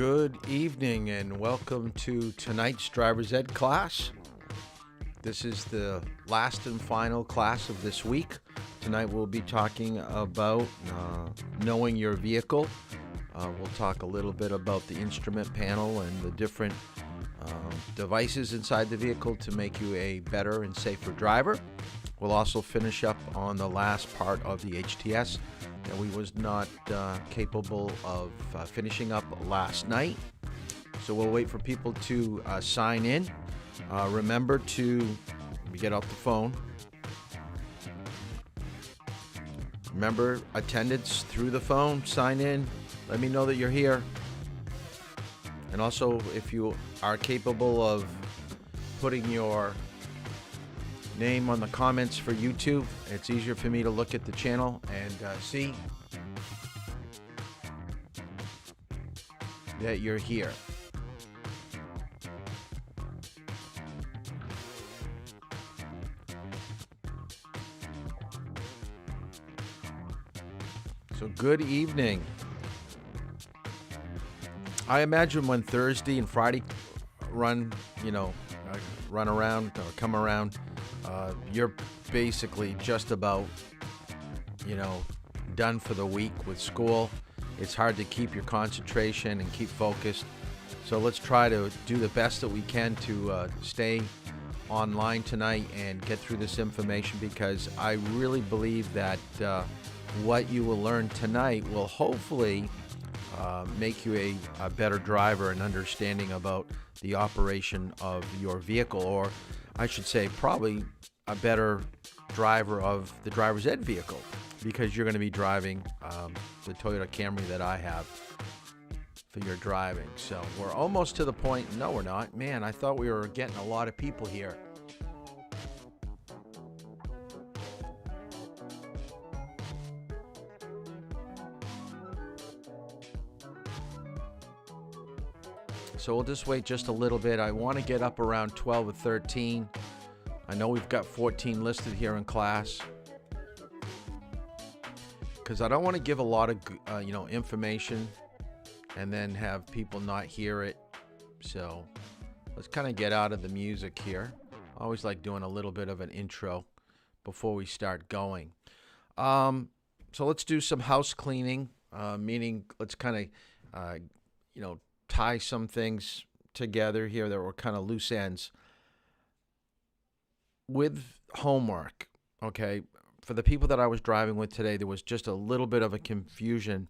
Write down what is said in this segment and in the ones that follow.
Good evening and welcome to tonight's driver's ed class. This is the last and final class of this week. Tonight we'll be talking about knowing your vehicle. We'll talk a little bit about the instrument panel and the different devices inside the vehicle to make you a better and safer driver. We'll also finish up on the last part of the HTS that we was not capable of finishing up last night. So we'll wait for people to sign in. Remember to get off the phone. Remember attendance through the phone. Sign in. Let me know that you're here. And also, if you are capable of putting your name on the comments for YouTube, it's easier for me to look at the channel and see that you're here. So good evening. I imagine when Thursday and Friday run around or come around, you're basically just about, done for the week with school. It's hard to keep your concentration and keep focused. So let's try to do the best that we can to stay online tonight and get through this information, because I really believe that what you will learn tonight will hopefully make you a better driver and understanding about the operation of your vehicle, or I should say probably a better driver of the driver's ed vehicle, because you're going to be driving the Toyota Camry that I have for your driving. So we're almost to the point. No, we're not. Man, I thought we were getting a lot of people here. So we'll just wait just a little bit. I want to get up around 12 or 13. I know we've got 14 listed here in class, because I don't want to give a lot of information and then have people not hear it. So let's kind of get out of the music here. I always like doing a little bit of an intro before we start going. So let's do some house cleaning, meaning let's kind of tie some things together here that were kind of loose ends. With homework, okay, for the people that I was driving with today, there was just a little bit of a confusion.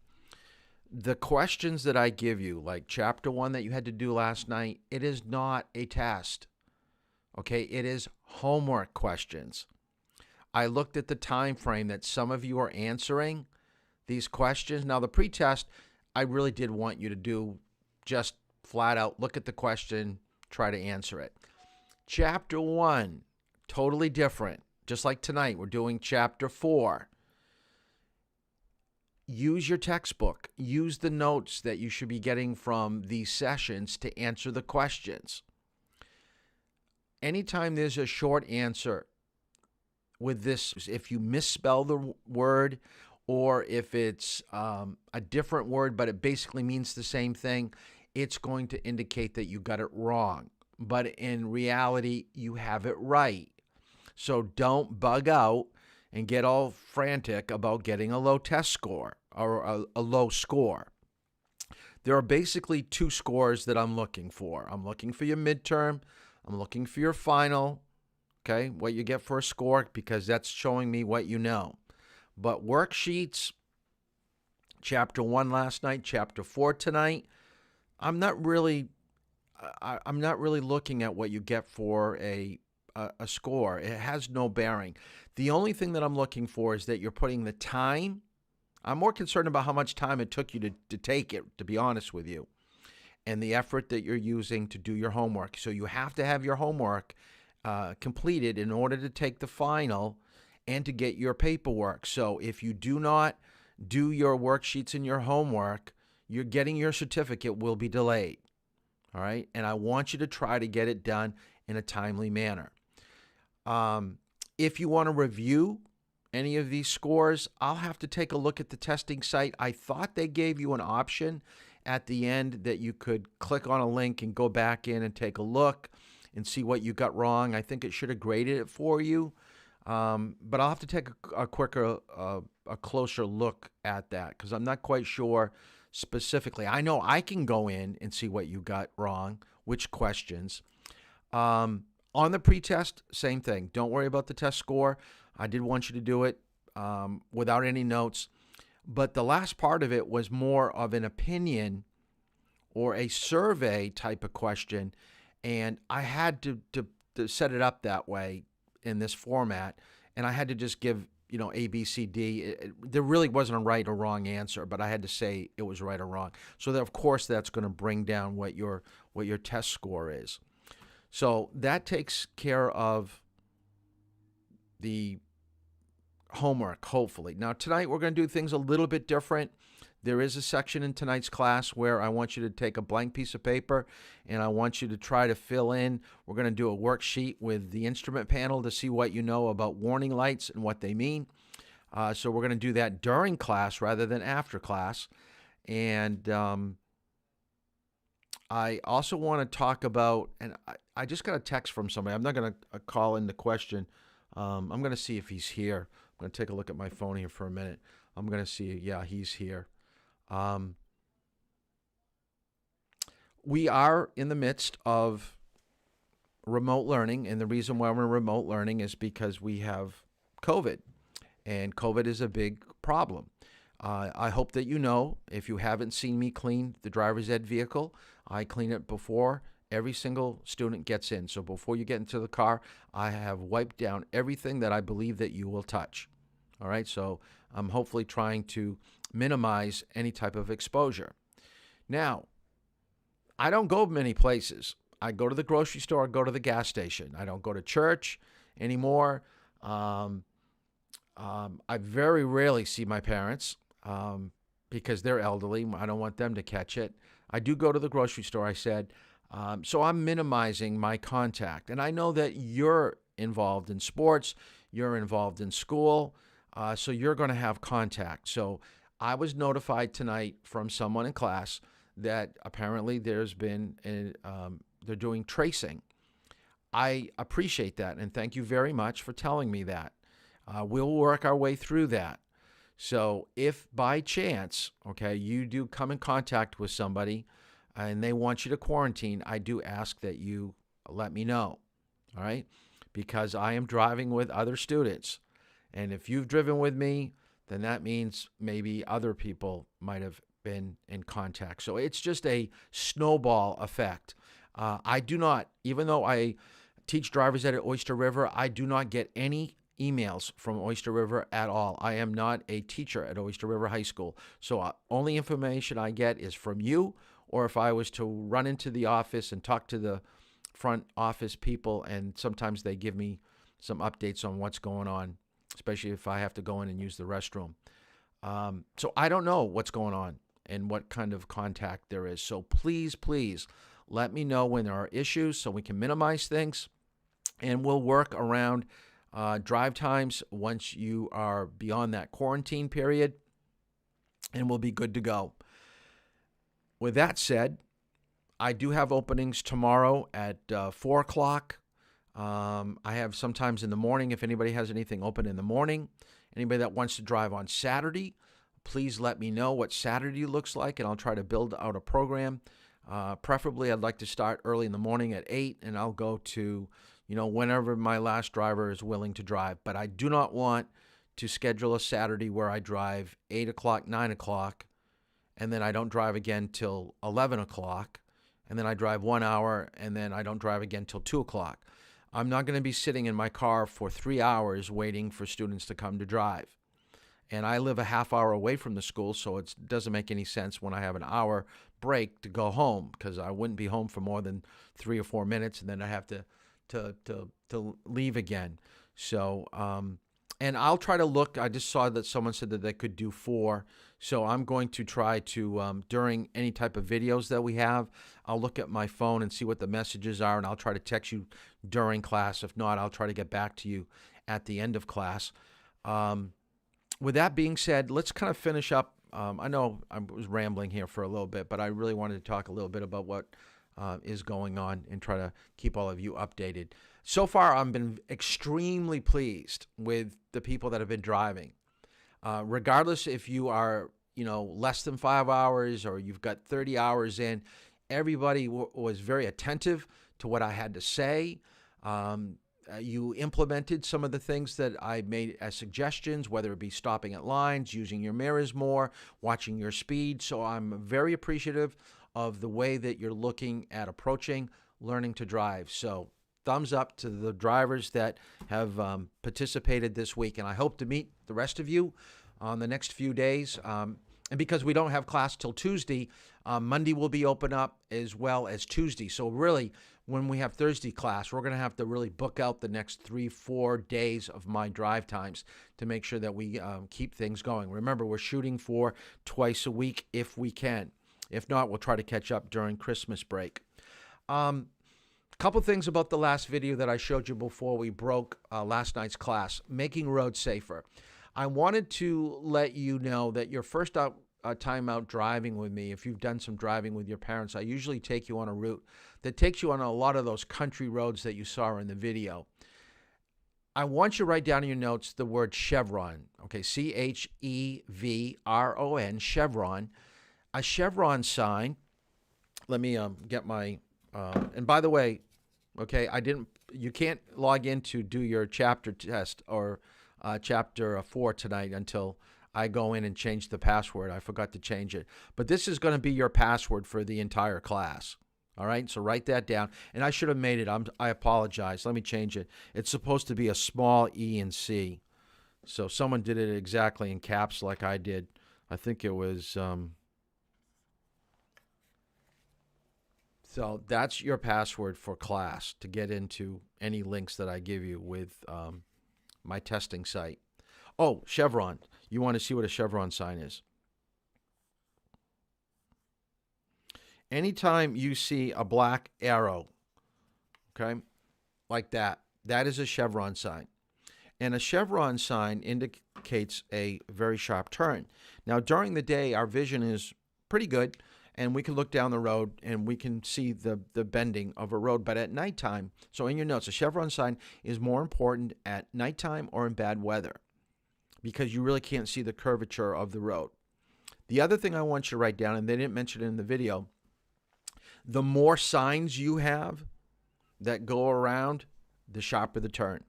The questions that I give you, like chapter 1 that you had to do last night, it is not a test, okay? It is homework questions. I looked at the time frame that some of you are answering these questions. Now, the pretest, I really did want you to do just flat out look at the question, try to answer it. Chapter 1, totally different. Just like tonight, we're doing chapter 4. Use your textbook. Use the notes that you should be getting from these sessions to answer the questions. Anytime there's a short answer with this, if you misspell the word, or if it's a different word, but it basically means the same thing, it's going to indicate that you got it wrong. But in reality, you have it right. So don't bug out and get all frantic about getting a low test score or a low score. There are basically 2 scores that I'm looking for. I'm looking for your midterm. I'm looking for your final, okay, what you get for a score, because that's showing me what you know. But worksheets, chapter 1 last night, chapter 4 tonight, I'm not really looking at what you get for a score. It has no bearing. The only thing that I'm looking for is that you're putting the time. I'm more concerned about how much time it took you to take it, to be honest with you, and the effort that you're using to do your homework. So you have to have your homework completed in order to take the final and to get your paperwork. So if you do not do your worksheets and your homework, you're getting your certificate will be delayed. All right? And I want you to try to get it done in a timely manner. If you want to review any of these scores, I'll have to take a look at the testing site. I thought they gave you an option, at the end that you could click on a link and go back in and take a look and see what you got wrong. I think it should have graded it for you. But I'll have to take a closer look at that because I'm not quite sure specifically. I know I can go in and see what you got wrong, which questions. On the pretest, same thing. Don't worry about the test score. I did want you to do it without any notes. But the last part of it was more of an opinion or a survey type of question. And I had to set it up that way in this format. And I had to just give, A, B, C, D. There really wasn't a right or wrong answer, but I had to say it was right or wrong. So that, of course, that's going to bring down what your test score is. So that takes care of the homework, hopefully. Now, tonight we're going to do things a little bit different. There is a section in tonight's class where I want you to take a blank piece of paper and I want you to try to fill in. We're going to do a worksheet with the instrument panel to see what you know about warning lights and what they mean. So we're going to do that during class rather than after class. And I also want to talk about, and I just got a text from somebody. I'm not going to call in the question. I'm going to see if he's here. I'm going to take a look at my phone here for a minute. I'm going to see, yeah, he's here. We are in the midst of remote learning, and the reason why we're remote learning is because we have COVID, and COVID is a big problem. I hope that you know, if you haven't seen me clean the driver's ed vehicle, I clean it before every single student gets in. So before you get into the car, I have wiped down everything that I believe that you will touch. All right, so I'm hopefully trying to minimize any type of exposure. Now, I don't go many places. I go to the grocery store, I go to the gas station. I don't go to church anymore. I very rarely see my parents because they're elderly. I don't want them to catch it. I do go to the grocery store, I said. So I'm minimizing my contact. And I know that you're involved in sports, you're involved in school, so you're going to have contact. So I was notified tonight from someone in class that apparently there's been, they're doing tracing. I appreciate that, and thank you very much for telling me that. We'll work our way through that. So if by chance, okay, you do come in contact with somebody and they want you to quarantine, I do ask that you let me know, all right? Because I am driving with other students. And if you've driven with me, then that means maybe other people might have been in contact. So it's just a snowball effect. I do not, even though I teach driver's ed at Oyster River, I do not get any emails from Oyster River at all. I am not a teacher at Oyster River High School. So only information I get is from you, or if I was to run into the office and talk to the front office people, and sometimes they give me some updates on what's going on, especially if I have to go in and use the restroom. So I don't know what's going on and what kind of contact there is. So please, please let me know when there are issues so we can minimize things, and we'll work around drive times once you are beyond that quarantine period, and we'll be good to go. With that said, I do have openings tomorrow at 4 o'clock. I have sometimes in the morning if anybody has anything open in the morning. Anybody that wants to drive on Saturday, please let me know what Saturday looks like, and I'll try to build out a program. Preferably, I'd like to start early in the morning at 8, and I'll go to, whenever my last driver is willing to drive. But I do not want to schedule a Saturday where I drive 8 o'clock, 9 o'clock, and then I don't drive again till 11 o'clock, and then I drive 1 hour, and then I don't drive again till 2 o'clock. I'm not going to be sitting in my car for 3 hours waiting for students to come to drive. And I live a half hour away from the school, so it doesn't make any sense when I have an hour break to go home, because I wouldn't be home for more than 3 or 4 minutes, and then I have to leave again. So, and I'll try to look. I just saw that someone said that they could do 4. So I'm going to try to, during any type of videos that we have, I'll look at my phone and see what the messages are, and I'll try to text you during class. If not, I'll try to get back to you at the end of class. With that being said, let's kind of finish up I know I was rambling here for a little bit, but I really wanted to talk a little bit about what is going on and try to keep all of you updated. So far, I've been extremely pleased with the people that have been driving. Regardless if you are, less than 5 hours or you've got 30 hours in, everybody was very attentive to what I had to say. You implemented some of the things that I made as suggestions, whether it be stopping at lines, using your mirrors more, watching your speed. So I'm very appreciative of the way that you're looking at approaching learning to drive. So thumbs up to the drivers that have participated this week. And I hope to meet the rest of you on the next few days. And because we don't have class till Tuesday, Monday will be open up as well as Tuesday. So really, when we have Thursday class, we're going to have to really book out the next 3-4 days of my drive times to make sure that we keep things going. Remember, we're shooting for twice a week if we can. If not, we'll try to catch up during Christmas break. Couple things about the last video that I showed you before we broke last night's class, making roads safer. I wanted to let you know that your first time out driving with me, if you've done some driving with your parents, I usually take you on a route that takes you on a lot of those country roads that you saw in the video. I want you to write down in your notes the word chevron, okay, chevron, chevron. A chevron sign, let me get my, and by the way, okay, you can't log in to do your chapter test or chapter 4 tonight until I go in and change the password. I forgot to change it. But this is going to be your password for the entire class. All right, so write that down. And I should have made it. I apologize. Let me change it. It's supposed to be a small E and C. So someone did it exactly in caps like I did. I think it was... So that's your password for class to get into any links that I give you with my testing site. Oh, chevron. You want to see what a chevron sign is. Anytime you see a black arrow, okay, like that, that is a chevron sign. And a chevron sign indicates a very sharp turn. Now, during the day, our vision is pretty good, and we can look down the road and we can see the bending of a road. But at nighttime, so in your notes, a chevron sign is more important at nighttime or in bad weather because you really can't see the curvature of the road. The other thing I want you to write down, and they didn't mention it in the video, the more signs you have that go around, the sharper the turn.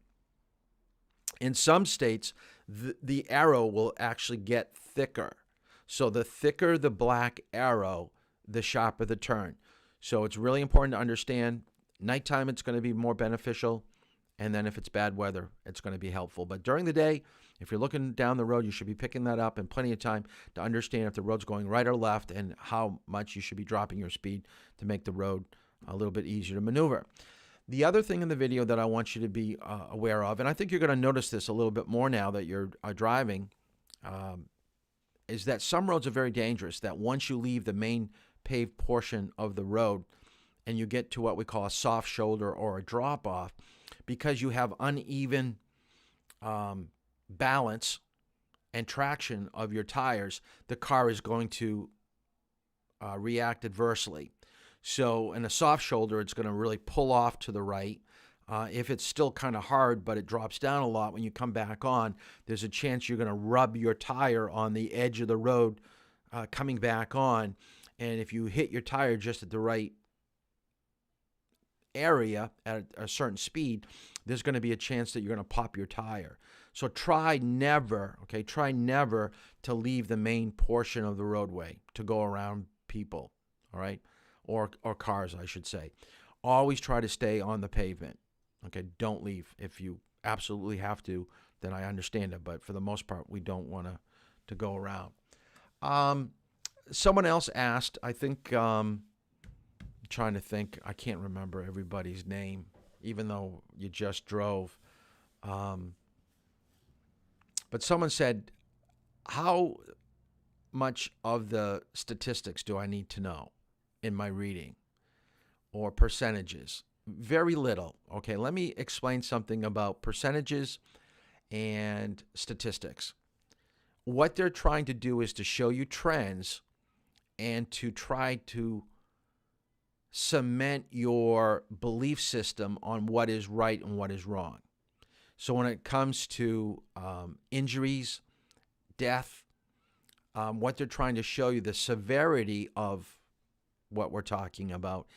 In some states, the arrow will actually get thicker. So the thicker the black arrow, the sharper the turn. So it's really important to understand nighttime it's going to be more beneficial, and then if it's bad weather, it's going to be helpful. But during the day, if you're looking down the road, you should be picking that up and plenty of time to understand if the road's going right or left and how much you should be dropping your speed to make the road a little bit easier to maneuver. The other thing in the video that I want you to be aware of, and I think you're going to notice this a little bit more now that you're driving, is that some roads are very dangerous, that once you leave the main paved portion of the road and you get to what we call a soft shoulder or a drop-off, because you have uneven balance and traction of your tires, the car is going to react adversely. So in a soft shoulder, it's going to really pull off to the right. If it's still kind of hard, but it drops down a lot, when you come back on, there's a chance you're going to rub your tire on the edge of the road coming back on. And if you hit your tire just at the right area at a certain speed, there's going to be a chance that you're going to pop your tire. So try never to leave the main portion of the roadway to go around people, all right? Or cars, I should say. Always try to stay on the pavement. Okay, don't leave. If you absolutely have to, then I understand it. But for the most part, we don't want to go around. Someone else asked, I think, trying to think, I can't remember everybody's name, even though you just drove. But someone said, how much of the statistics do I need to know in my reading or percentages? Very little. Okay, let me explain something about percentages and statistics. what they're trying to do is to show you trends and to try to cement your belief system on what is right and what is wrong. So when it comes to injuries, death, what they're trying to show you, the severity of what we're talking about,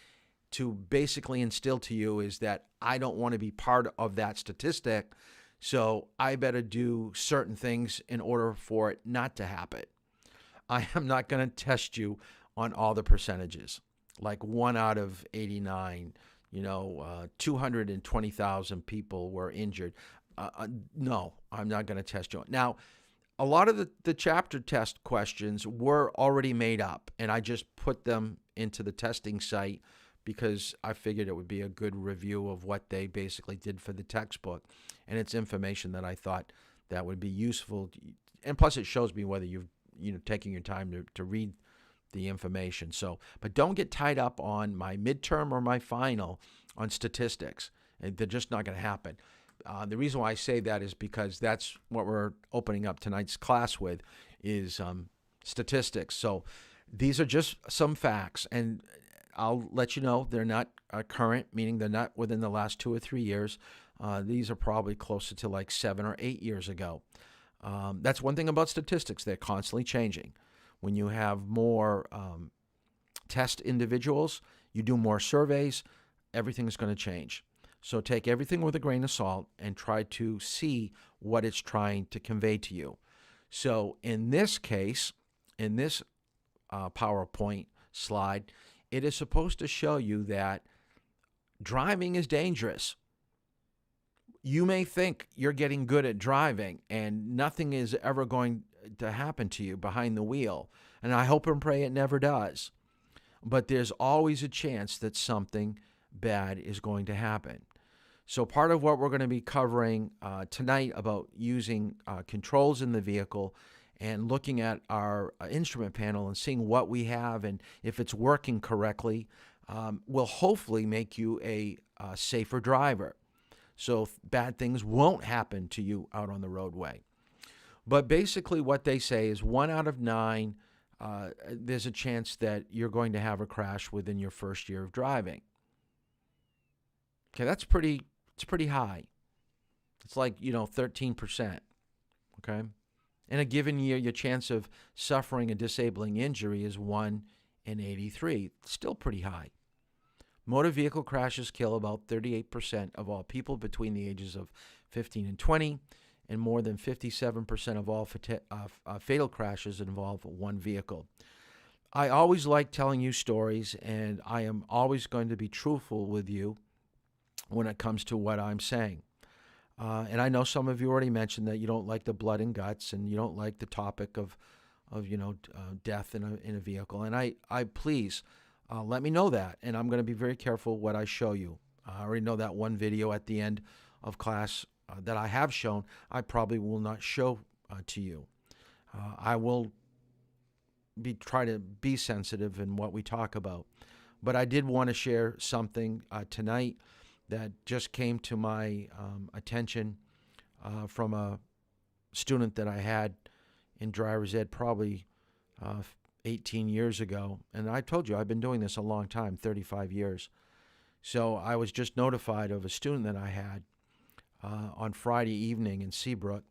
to basically instill to you is that I don't want to be part of that statistic, so I better do certain things in order for it not to happen. I am not going to test you on all the percentages, like 1 out of 89, 220,000 people were injured. No, I'm not going to test you. Now, a lot of the chapter test questions were already made up, and I just put them into the testing site because I figured it would be a good review of what they basically did for the textbook, and it's information that I thought that would be useful. And plus, it shows me whether you've taking your time to read the information. So, but don't get tied up on my midterm or my final on statistics. They're just not going to happen. The reason why I say that is because that's what we're opening up tonight's class with is statistics. So these are just some facts, and I'll let you know they're not current, meaning they're not within the last 2 or 3 years. These are probably closer to like 7 or 8 years ago. That's one thing about statistics. They're constantly changing. When you have more test individuals, you do more surveys, everything's going to change. So take everything with a grain of salt and try to see what it's trying to convey to you. So in this case, in this PowerPoint slide, it is supposed to show you that driving is dangerous. You may think you're getting good at driving and nothing is ever going to happen to you behind the wheel. And I hope and pray it never does. But there's always a chance that something bad is going to happen. So part of what we're going to be covering tonight about using controls in the vehicle and looking at our instrument panel and seeing what we have and if it's working correctly will hopefully make you a safer driver. So bad things won't happen to you out on the roadway. But basically what they say is 1 out of 9, there's a chance that you're going to have a crash within your first year of driving. Okay, it's pretty high. It's like, 13%. Okay? In a given year, your chance of suffering a disabling injury is 1 in 83. Still pretty high. Motor vehicle crashes kill about 38% of all people between the ages of 15 and 20, and more than 57% of all fatal crashes involve one vehicle. I always like telling you stories, and I am always going to be truthful with you when it comes to what I'm saying. And I know some of you already mentioned that you don't like the blood and guts, and you don't like the topic of death in a vehicle. And I please let me know that, and I'm going to be very careful what I show you. I already know that one video at the end of class that I have shown, I probably will not show to you. I will try to be sensitive in what we talk about. But I did want to share something tonight that just came to my attention from a student that I had in driver's ed probably 18 years ago. And I told you I've been doing this a long time, 35 years. So I was just notified of a student that I had on Friday evening in Seabrook.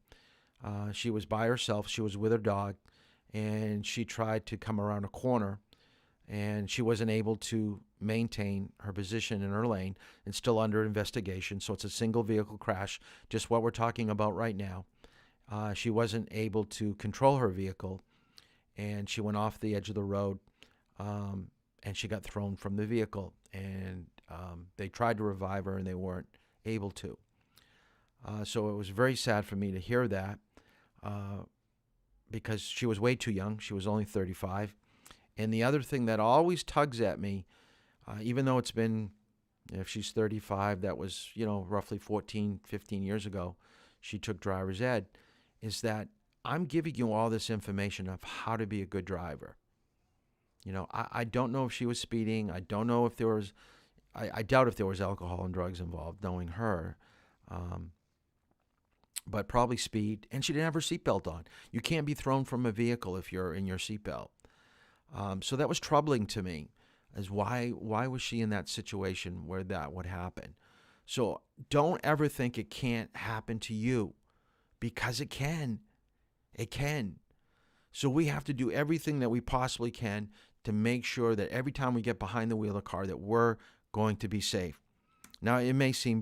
She was by herself. She was with her dog, and she tried to come around a corner, and she wasn't able to maintain her position in her lane. It's still under investigation, so it's a single vehicle crash, just what we're talking about right now. She wasn't able to control her vehicle, and she went off the edge of the road, and she got thrown from the vehicle. And they tried to revive her, and they weren't able to. So it was very sad for me to hear that because she was way too young. She was only 35. And the other thing that always tugs at me, even though it's been, if she's 35, that was, roughly 14, 15 years ago, she took driver's ed, is that I'm giving you all this information of how to be a good driver. I don't know if she was speeding. I don't know if there was, I doubt if there was alcohol and drugs involved, knowing her. but probably speed. And she didn't have her seatbelt on. You can't be thrown from a vehicle if you're in your seatbelt. So that was troubling to me, as why was she in that situation where that would happen? So don't ever think it can't happen to you, because it can. It can. So we have to do everything that we possibly can to make sure that every time we get behind the wheel of a car that we're going to be safe. Now, it may seem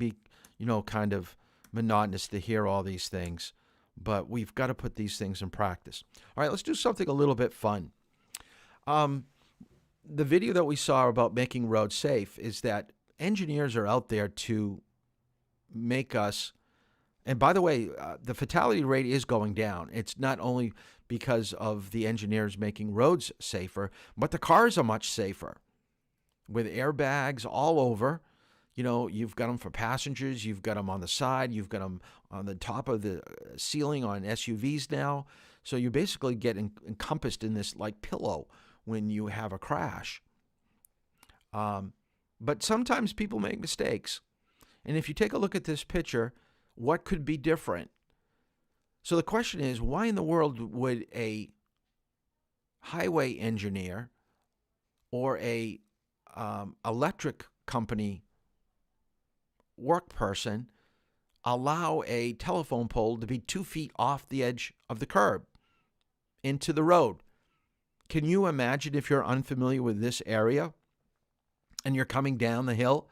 kind of monotonous to hear all these things, but we've got to put these things in practice. All right, let's do something a little bit fun. The video that we saw about making roads safe is that engineers are out there to make us, and by the way, the fatality rate is going down. It's not only because of the engineers making roads safer, but the cars are much safer with airbags all over. You've got them for passengers, you've got them on the side, you've got them on the top of the ceiling on SUVs now. So you basically get encompassed in this like pillow when you have a crash. But sometimes people make mistakes. And if you take a look at this picture, what could be different? So the question is, why in the world would a highway engineer or a electric company work person allow a telephone pole to be 2 feet off the edge of the curb into the road? Can you imagine, if you're unfamiliar with this area and you're coming down the hill,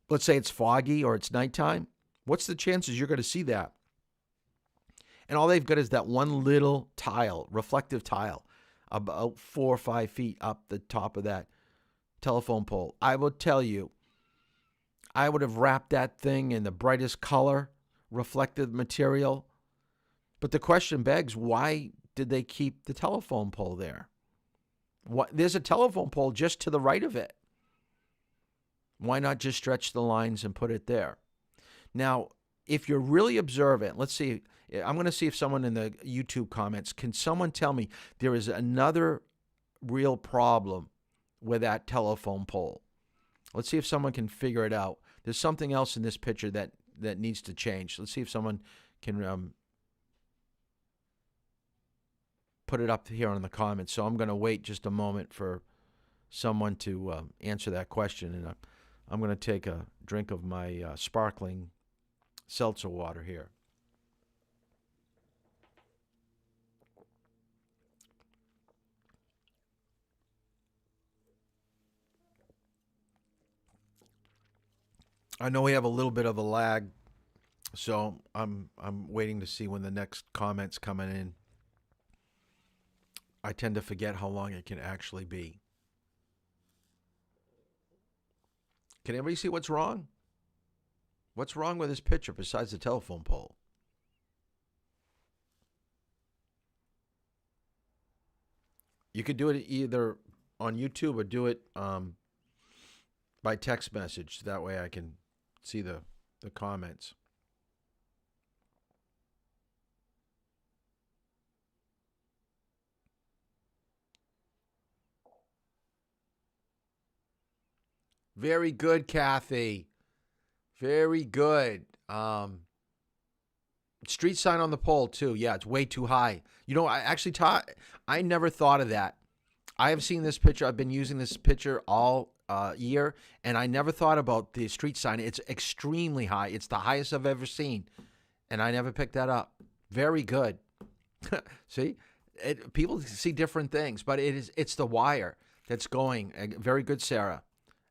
let's say it's foggy or it's nighttime, what's the chances you're going to see that? And all they've got is that one little tile, reflective tile, about 4 or 5 feet up the top of that telephone pole. I will tell you, I would have wrapped that thing in the brightest color, reflective material. But the question begs, why did they keep the telephone pole there? There's a telephone pole just to the right of it. Why not just stretch the lines and put it there? Now, if you're really observant, let's see. I'm going to see if someone in the YouTube comments, can someone tell me there is another real problem with that telephone pole? Let's see if someone can figure it out. There's something else in this picture that needs to change. Let's see if someone can put it up here in the comments. So I'm going to wait just a moment for someone to answer that question, and I'm going to take a drink of my sparkling seltzer water here. I know we have a little bit of a lag, so I'm waiting to see when the next comment's coming in. I tend to forget how long it can actually be. Can anybody see what's wrong? What's wrong with this picture besides the telephone pole? You could do it either on YouTube or do it by text message. That way I can see the comments. Very good, Kathy. Very good. Street sign on the pole, too. Yeah, it's way too high. I never thought of that. I have seen this picture. I've been using this picture all year, and I never thought about the street sign. It's extremely high. It's the highest I've ever seen, and I never picked that up. Very good. See? People see different things, but it's the wire that's going. Very good, Sarah.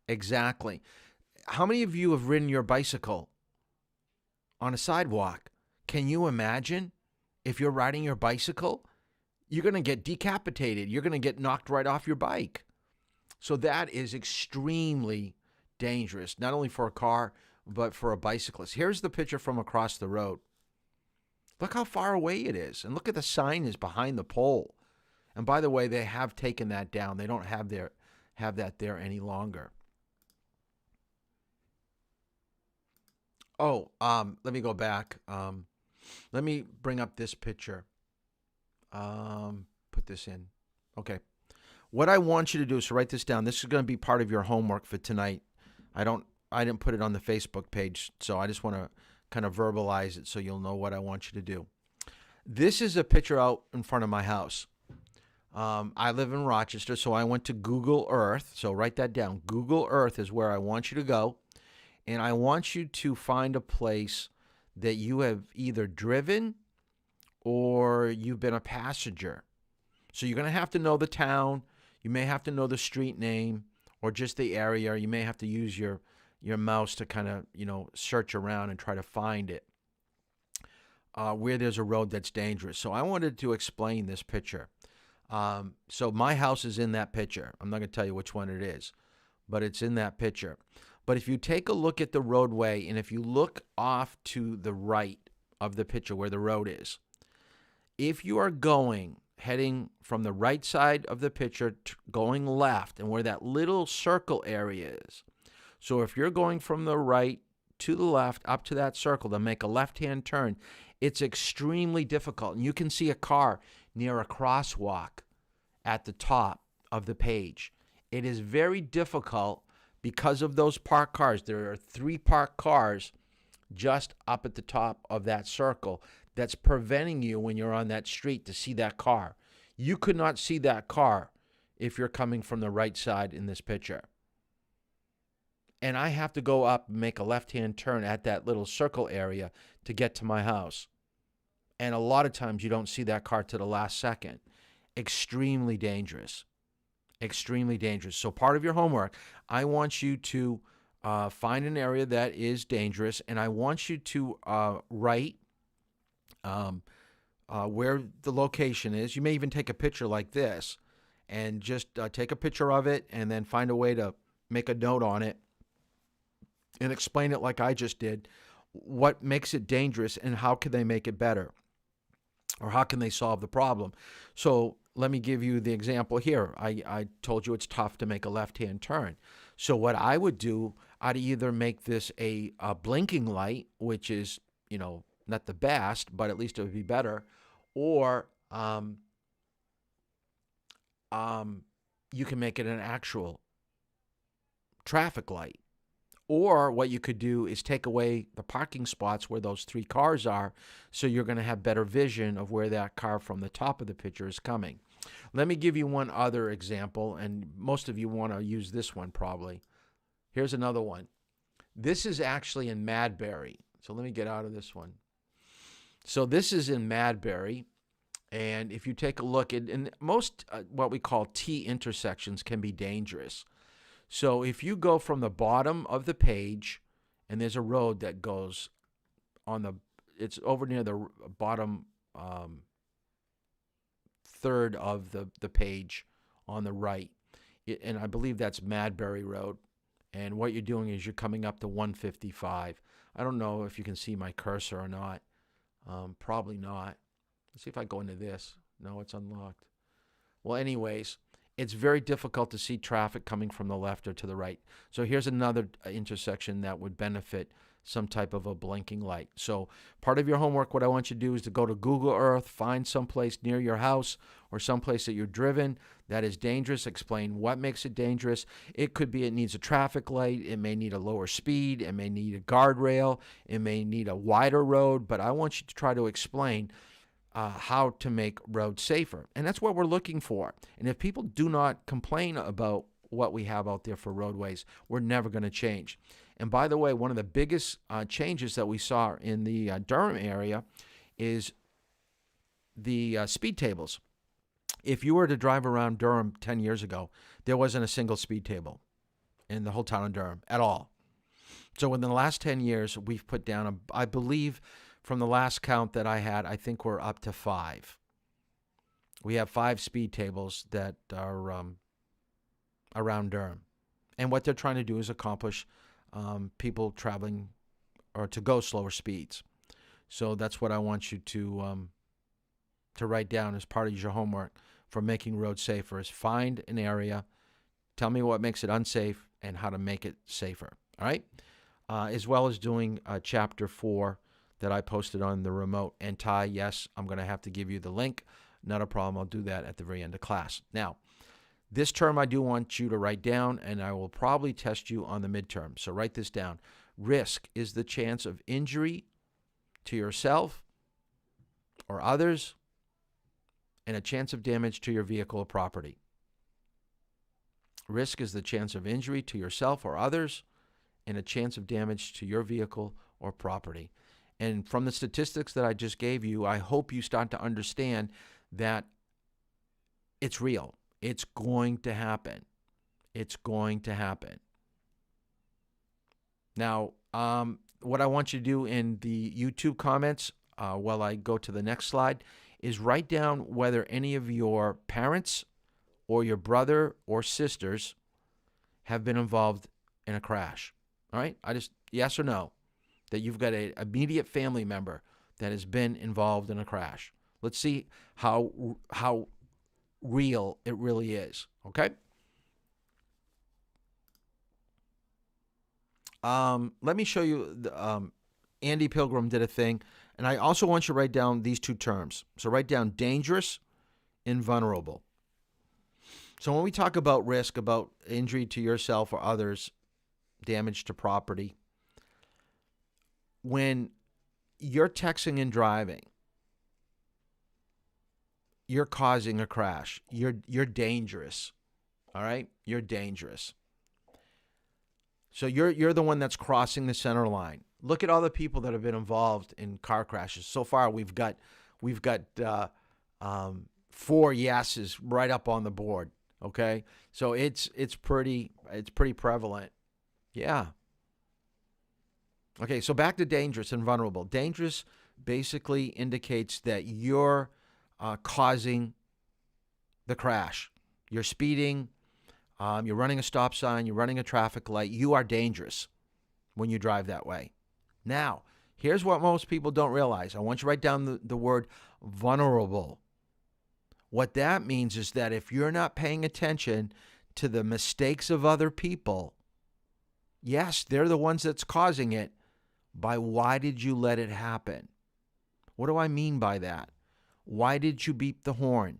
Exactly. How many of you have ridden your bicycle on a sidewalk? Can you imagine if you're riding your bicycle? You're going to get decapitated. You're going to get knocked right off your bike. So that is extremely dangerous, not only for a car, but for a bicyclist. Here's the picture from across the road. Look how far away it is. And look at the sign is behind the pole. And by the way, they have taken that down. They don't have that there any longer. Oh, let me go back. Let me bring up this picture. Put this in. Okay. What I want you to do, so write this down. This is going to be part of your homework for tonight. I didn't put it on the Facebook page, so I just want to kind of verbalize it so you'll know what I want you to do. This is a picture out in front of my house. I live in Rochester, so I went to Google Earth. So write that down. Google Earth is where I want you to go. And I want you to find a place that you have either driven or you've been a passenger. So you're going to have to know the town. You may have to know the street name or just the area. You may have to use your mouse to kind of, search around and try to find it where there's a road that's dangerous. So I wanted to explain this picture. So my house is in that picture. I'm not going to tell you which one it is, but it's in that picture. But if you take a look at the roadway, and if you look off to the right of the picture where the road is, if you are heading from the right side of the picture, going left, and where that little circle area is. So if you're going from the right to the left up to that circle to make a left-hand turn, it's extremely difficult. And you can see a car near a crosswalk at the top of the page. It is very difficult because of those parked cars. There are 3 parked cars just up at the top of that circle that's preventing you when you're on that street to see that car. You could not see that car if you're coming from the right side in this picture. And I have to go up and make a left-hand turn at that little circle area to get to my house. And a lot of times you don't see that car to the last second. Extremely dangerous. Extremely dangerous. So part of your homework, I want you to find an area that is dangerous, and I want you to write where the location is. You may even take a picture like this and just take a picture of it and then find a way to make a note on it and explain it like I just did. What makes it dangerous and how can they make it better? Or how can they solve the problem? So let me give you the example here. I told you it's tough to make a left-hand turn. So what I would do, I'd either make this a blinking light, which is, not the best, but at least it would be better, or you can make it an actual traffic light. Or what you could do is take away the parking spots where those 3 cars are, so you're going to have better vision of where that car from the top of the picture is coming. Let me give you one other example, and most of you want to use this one probably. Here's another one. This is actually in Madbury. So let me get out of this one. So this is in Madbury, and if you take a look, and most what we call T intersections can be dangerous. So if you go from the bottom of the page, and there's a road that goes it's over near the bottom third of the page on the right, and I believe that's Madbury Road. And what you're doing is you're coming up to 155. I don't know if you can see my cursor or not. Probably not. Let's see if I go into this. No, it's unlocked. Well, anyways, it's very difficult to see traffic coming from the left or to the right. So here's another intersection that would benefit some type of a blinking light. So part of your homework, what I want you to do is to go to Google Earth, find someplace near your house or someplace that you're driven that is dangerous, explain what makes it dangerous. It could be it needs a traffic light, it may need a lower speed, it may need a guardrail, it may need a wider road, but I want you to try to explain how to make roads safer. And that's what we're looking for. And if people do not complain about what we have out there for roadways, we're never going to change. And by the way, one of the biggest changes that we saw in the Durham area is the speed tables. If you were to drive around Durham 10 years ago, there wasn't a single speed table in the whole town of Durham at all. So in the last 10 years, we've put down, I believe, from the last count that I had, I think we're up to 5. We have 5 speed tables that are around Durham. And what they're trying to do is accomplish people traveling or to go slower speeds. So that's what I want you to write down as part of your homework for making roads safer, is find an area, tell me what makes it unsafe, and how to make it safer. All right? As well as doing Chapter 4 that I posted on the remote. And Ty, yes, I'm going to have to give you the link. Not a problem. I'll do that at the very end of class. Now, this term I do want you to write down, and I will probably test you on the midterm. So write this down. Risk is the chance of injury to yourself or others, and a chance of damage to your vehicle or property. Risk is the chance of injury to yourself or others and a chance of damage to your vehicle or property. And from the statistics that I just gave you, I hope you start to understand that it's real. It's going to happen. It's going to happen. Now, what I want you to do in the YouTube comments while I go to the next slide is write down whether any of your parents or your brother or sisters have been involved in a crash. All right? Yes or no, that you've got an immediate family member that has been involved in a crash. Let's see how real it really is, okay? Let me show you, Andy Pilgrim did a thing, and I also want you to write down these two terms. So write down dangerous and vulnerable. So when we talk about risk, about injury to yourself or others, damage to property, when you're texting and driving, you're causing a crash. You're dangerous. All right? You're dangerous. So you're the one that's crossing the center line. Look at all the people that have been involved in car crashes. So far, we've got 4 yeses right up on the board. Okay, so it's pretty prevalent. Yeah. Okay, so back to dangerous and vulnerable. Dangerous basically indicates that you're causing the crash. You're speeding. You're running a stop sign. You're running a traffic light. You are dangerous when you drive that way. Now, here's what most people don't realize. I want you to write down the word vulnerable. What that means is that if you're not paying attention to the mistakes of other people, yes, they're the ones that's causing it, by why did you let it happen? What do I mean by that? Why did you beep the horn?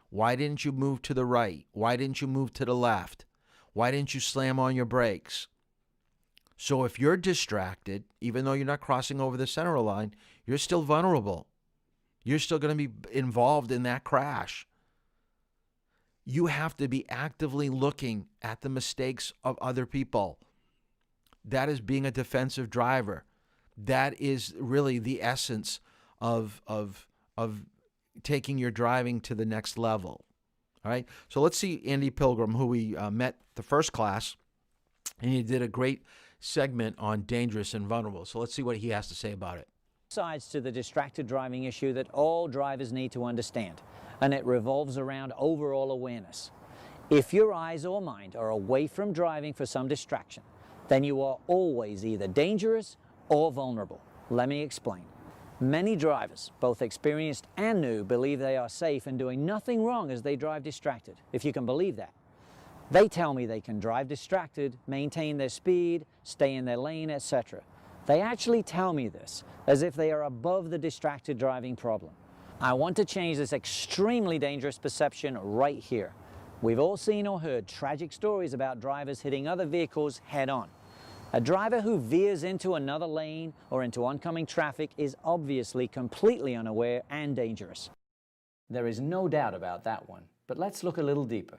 Why didn't you move to the right? Why didn't you move to the left? Why didn't you slam on your brakes? So if you're distracted, even though you're not crossing over the center line, you're still vulnerable. You're still going to be involved in that crash. You have to be actively looking at the mistakes of other people. That is being a defensive driver. That is really the essence of taking your driving to the next level. All right. So let's see Andy Pilgrim, who we met the first class, and he did a great segment on dangerous and vulnerable. So let's see what he has to say about it. Sides to the distracted driving issue that all drivers need to understand, and it revolves around overall awareness. If your eyes or mind are away from driving for some distraction, then you are always either dangerous or vulnerable. Let me explain. Many drivers, both experienced and new, believe they are safe and doing nothing wrong as they drive distracted, if you can believe that. They tell me they can drive distracted, maintain their speed, stay in their lane, etc. They actually tell me this as if they are above the distracted driving problem. I want to change this extremely dangerous perception right here. We've all seen or heard tragic stories about drivers hitting other vehicles head-on. A driver who veers into another lane or into oncoming traffic is obviously completely unaware and dangerous. There is no doubt about that one, but let's look a little deeper.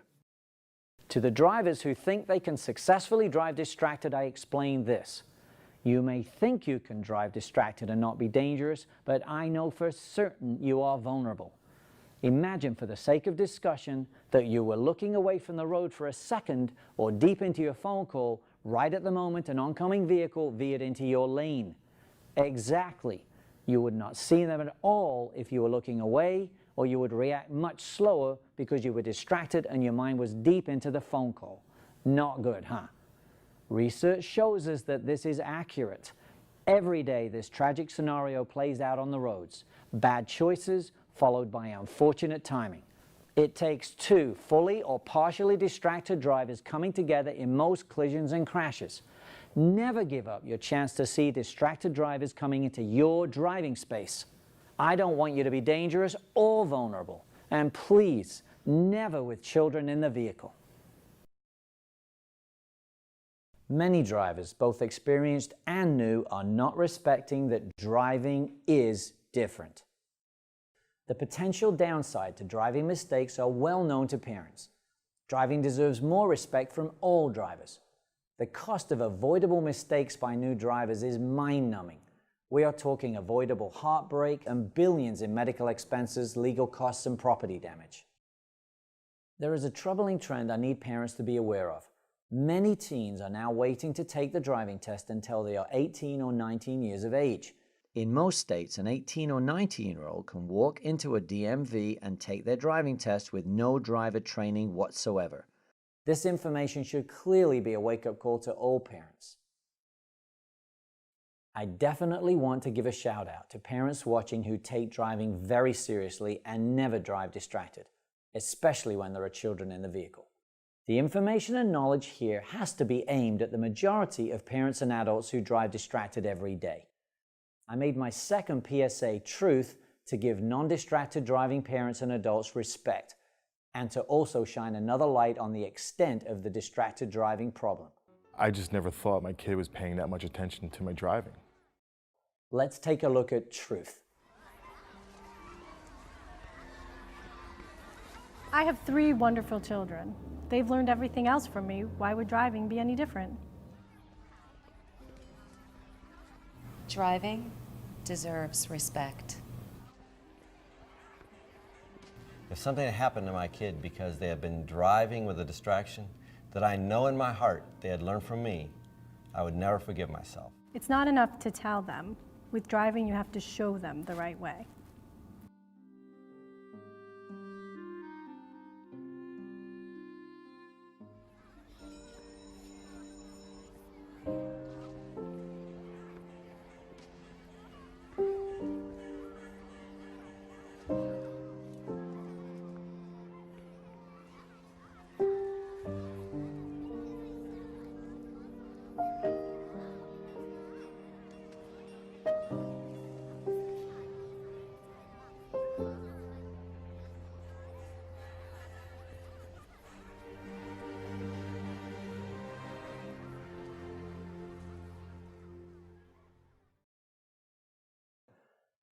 To the drivers who think they can successfully drive distracted, I explain this. You may think you can drive distracted and not be dangerous, but I know for certain you are vulnerable. Imagine, for the sake of discussion, that you were looking away from the road for a second or deep into your phone call right at the moment an oncoming vehicle veered into your lane. Exactly. You would not see them at all if you were looking away, or you would react much slower because you were distracted and your mind was deep into the phone call. Not good, huh? Research shows us that this is accurate. Every day this tragic scenario plays out on the roads. Bad choices followed by unfortunate timing. It takes two fully or partially distracted drivers coming together in most collisions and crashes. Never give up your chance to see distracted drivers coming into your driving space. I don't want you to be dangerous or vulnerable. And please, never with children in the vehicle. Many drivers, both experienced and new, are not respecting that driving is different. The potential downside to driving mistakes are well known to parents. Driving deserves more respect from all drivers. The cost of avoidable mistakes by new drivers is mind-numbing. We are talking avoidable heartbreak and billions in medical expenses, legal costs, and property damage. There is a troubling trend I need parents to be aware of. Many teens are now waiting to take the driving test until they are 18 or 19 years of age. In most states, an 18 or 19-year-old can walk into a DMV and take their driving test with no driver training whatsoever. This information should clearly be a wake-up call to all parents. I definitely want to give a shout out to parents watching who take driving very seriously and never drive distracted, especially when there are children in the vehicle. The information and knowledge here has to be aimed at the majority of parents and adults who drive distracted every day. I made my second PSA truth to give non-distracted driving parents and adults respect, and to also shine another light on the extent of the distracted driving problem. I just never thought my kid was paying that much attention to my driving. Let's take a look at truth. I have 3 wonderful children. They've learned everything else from me. Why would driving be any different? Driving deserves respect. If something had happened to my kid because they had been driving with a distraction that I know in my heart they had learned from me, I would never forgive myself. It's not enough to tell them. With driving, you have to show them the right way.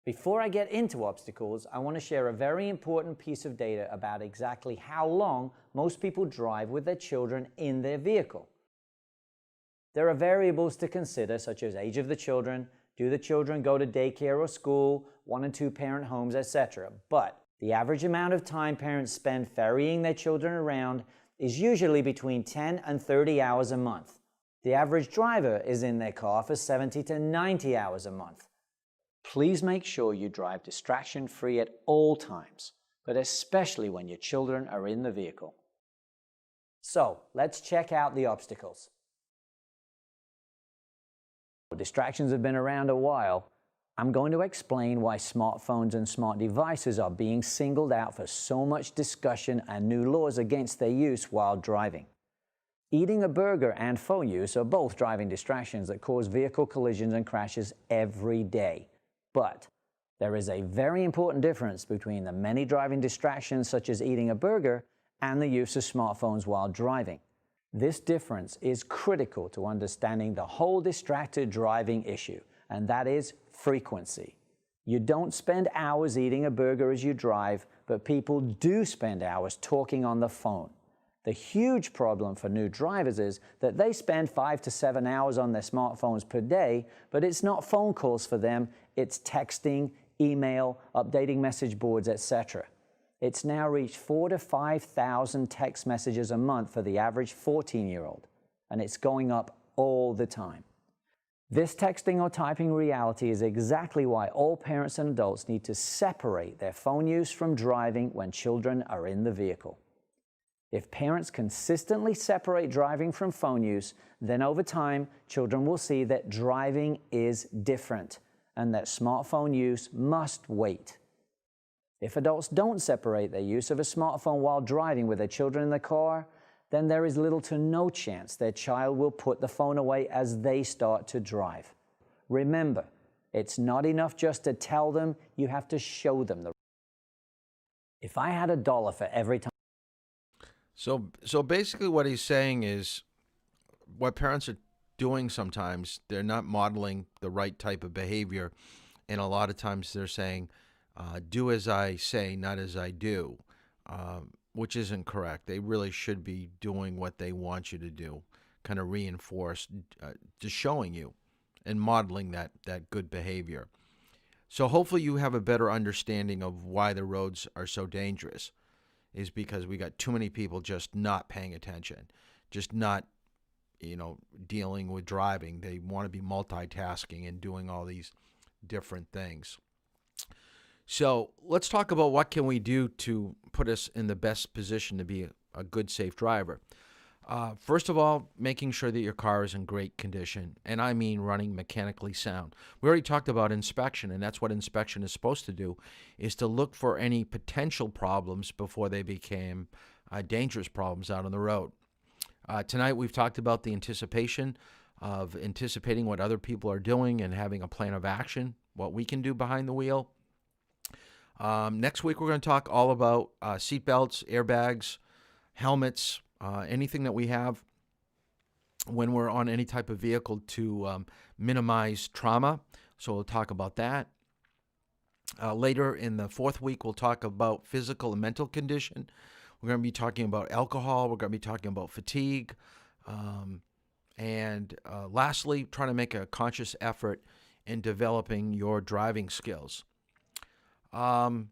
Before I get into obstacles, I want to share a very important piece of data about exactly how long most people drive with their children in their vehicle. There are variables to consider, such as age of the children, do the children go to daycare or school, 1 and 2 parent homes, etc. But the average amount of time parents spend ferrying their children around is usually between 10 and 30 hours a month. The average driver is in their car for 70 to 90 hours a month. Please make sure you drive distraction-free at all times, but especially when your children are in the vehicle. So, let's check out the obstacles. Distractions have been around a while. I'm going to explain why smartphones and smart devices are being singled out for so much discussion and new laws against their use while driving. Eating a burger and phone use are both driving distractions that cause vehicle collisions and crashes every day. But there is a very important difference between the many driving distractions such as eating a burger and the use of smartphones while driving. This difference is critical to understanding the whole distracted driving issue, and that is frequency. You don't spend hours eating a burger as you drive, but people do spend hours talking on the phone. The huge problem for new drivers is that they spend 5 to 7 hours on their smartphones per day, but it's not phone calls for them, it's texting, email, updating message boards, etc. It's now reached 4,000 to 5,000 text messages a month for the average 14-year-old, and it's going up all the time. This texting or typing reality is exactly why all parents and adults need to separate their phone use from driving when children are in the vehicle. If parents consistently separate driving from phone use, then over time, children will see that driving is different and that smartphone use must wait. If adults don't separate their use of a smartphone while driving with their children in the car, then there is little to no chance their child will put the phone away as they start to drive. Remember, it's not enough just to tell them, you have to show them. If I had $1 for every time. So basically what he's saying is what parents are doing sometimes, they're not modeling the right type of behavior. And a lot of times they're saying, do as I say, not as I do, which isn't correct. They really should be doing what they want you to do, kind of reinforce, just showing you and modeling that good behavior. So hopefully you have a better understanding of why the roads are so dangerous, is because we got too many people just not paying attention, just not, dealing with driving. They want to be multitasking and doing all these different things. So let's talk about what can we do to put us in the best position to be a good, safe driver. First of all, making sure that your car is in great condition, and I mean running mechanically sound. We already talked about inspection, and that's what inspection is supposed to do, is to look for any potential problems before they became dangerous problems out on the road. Tonight we've talked about the anticipation of anticipating what other people are doing and having a plan of action, what we can do behind the wheel. Next week we're going to talk all about seatbelts, airbags, helmets, anything that we have when we're on any type of vehicle to minimize trauma. So we'll talk about that. Later in the fourth week, we'll talk about physical and mental condition. We're going to be talking about alcohol. We're going to be talking about fatigue. And lastly, trying to make a conscious effort in developing your driving skills. What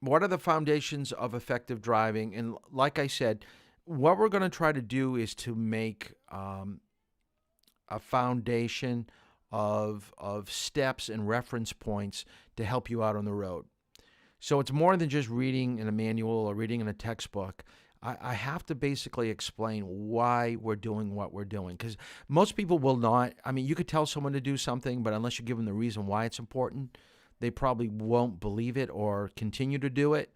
are the foundations of effective driving? And like I said, what we're going to try to do is to make a foundation of steps and reference points to help you out on the road. So it's more than just reading in a manual or reading in a textbook. I have to basically explain why we're doing what we're doing, because most people will not. I mean, you could tell someone to do something, but unless you give them the reason why it's important, they probably won't believe it or continue to do it.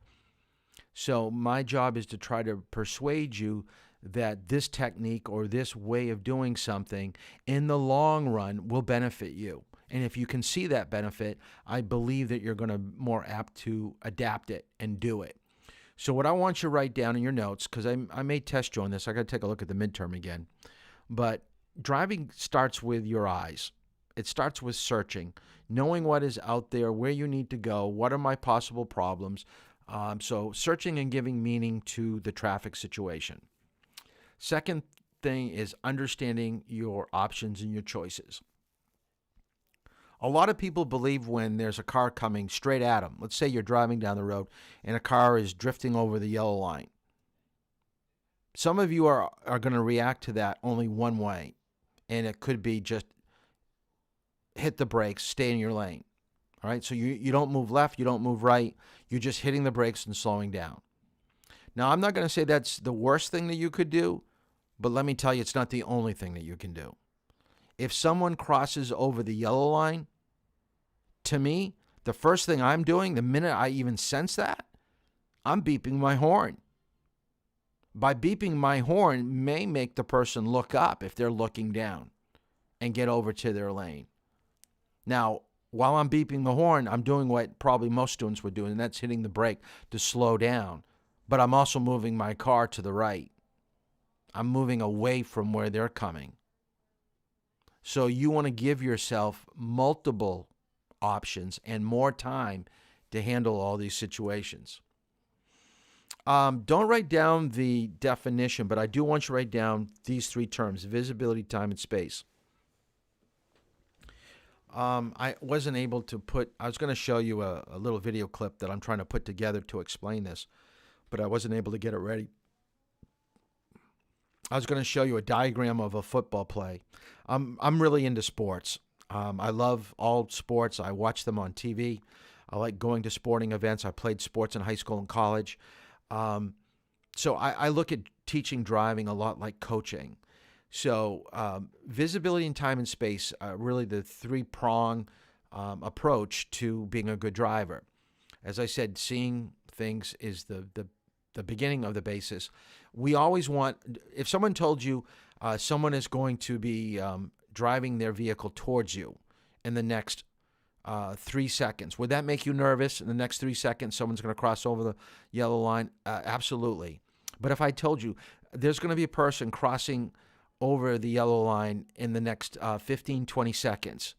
So my job is to try to persuade you that this technique or this way of doing something in the long run will benefit you. And if you can see that benefit, I believe that you're going to more apt to adapt it and do it. So what I want you to write down in your notes, because I may test you on this. I got to take a look at the midterm again. But driving starts with your eyes. It starts with searching, knowing what is out there, where you need to go, what are my possible problems. So searching and giving meaning to the traffic situation. Second thing is understanding your options and your choices. A lot of people believe when there's a car coming straight at them, let's say you're driving down the road and a car is drifting over the yellow line. Some of you are going to react to that only one way, and it could be just hit the brakes, stay in your lane. All right, so you don't move left, you don't move right, you're just hitting the brakes and slowing down. Now, I'm not going to say that's the worst thing that you could do, but let me tell you, it's not the only thing that you can do. If someone crosses over the yellow line, to me, the first thing I'm doing, the minute I even sense that, I'm beeping my horn. By beeping my horn may make the person look up if they're looking down and get over to their lane. Now, while I'm beeping the horn, I'm doing what probably most students would do, and that's hitting the brake to slow down. But I'm also moving my car to the right. I'm moving away from where they're coming. So you want to give yourself multiple options and more time to handle all these situations. Don't write down the definition, but I do want you to write down these three terms: visibility, time, and space. I wasn't able to I was going to show you a little video clip that I'm trying to put together to explain this, but I wasn't able to get it ready. I was going to show you a diagram of a football play. I'm really into sports. I love all sports. I watch them on TV. I like going to sporting events. I played sports in high school and college. So I look at teaching driving a lot like coaching. So visibility and time and space are really the three-prong approach to being a good driver. As I said, seeing things is the beginning of the basis. We always want, if someone told you someone is going to be driving their vehicle towards you in the next 3 seconds, would that make you nervous? In the next 3 seconds, someone's going to cross over the yellow line? Absolutely. But if I told you there's going to be a person crossing over the yellow line in the next 15, 20 seconds,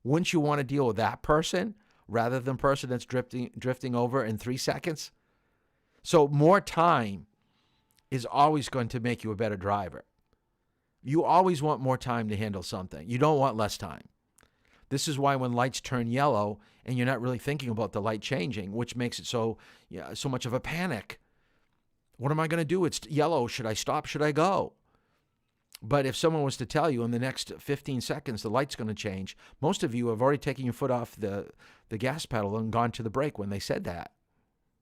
wouldn't you want to deal with that person rather than person that's drifting over in 3 seconds? So more time is always going to make you a better driver. You always want more time to handle something. You don't want less time. This is why when lights turn yellow and you're not really thinking about the light changing, which makes it so much of a panic. What am I going to do? It's yellow. Should I stop? Should I go? But if someone was to tell you in the next 15 seconds the light's going to change, most of you have already taken your foot off the gas pedal and gone to the brake when they said that.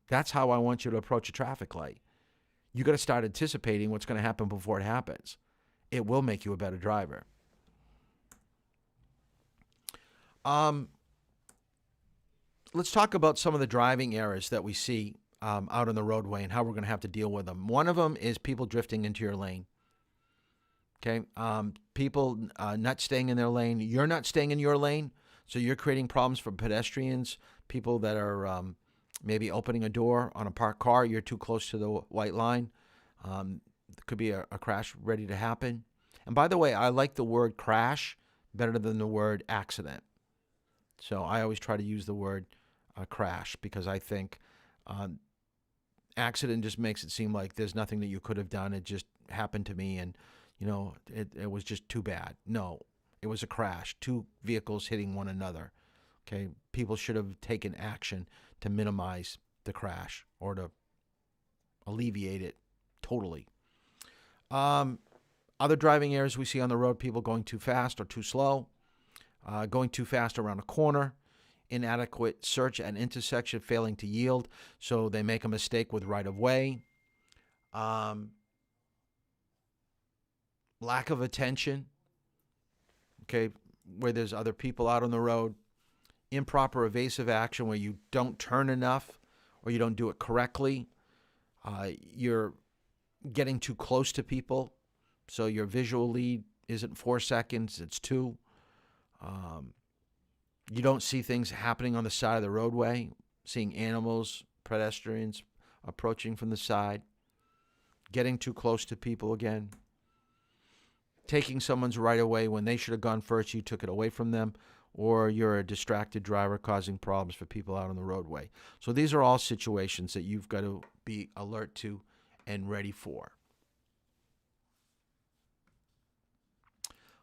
That's how I want you to approach a traffic light. You got to start anticipating what's going to happen before it happens. It will make you a better driver. Let's talk about some of the driving errors that we see out on the roadway and how we're going to have to deal with them. One of them is people drifting into your lane. Okay, people not staying in their lane. You're not staying in your lane, so you're creating problems for pedestrians, people that are maybe opening a door on a parked car. You're too close to the white line. There could be a crash ready to happen. And by the way, I like the word crash better than the word accident. So I always try to use the word crash because I think accident just makes it seem like there's nothing that you could have done. It just happened to me and, it was just too bad. No, it was a crash. Two vehicles hitting one another. Okay, people should have taken action to minimize the crash or to alleviate it totally. Other driving errors we see on the road, people going too fast or too slow, going too fast around a corner, inadequate search at an intersection, failing to yield, so they make a mistake with right-of-way, lack of attention, okay, where there's other people out on the road, improper evasive action where you don't turn enough or you don't do it correctly, you're getting too close to people, so your visual lead isn't 4 seconds, it's 2. You don't see things happening on the side of the roadway, seeing animals, pedestrians approaching from the side, getting too close to people again, taking someone's right away when they should have gone first, you took it away from them, or you're a distracted driver causing problems for people out on the roadway. So these are all situations that you've got to be alert to and ready for.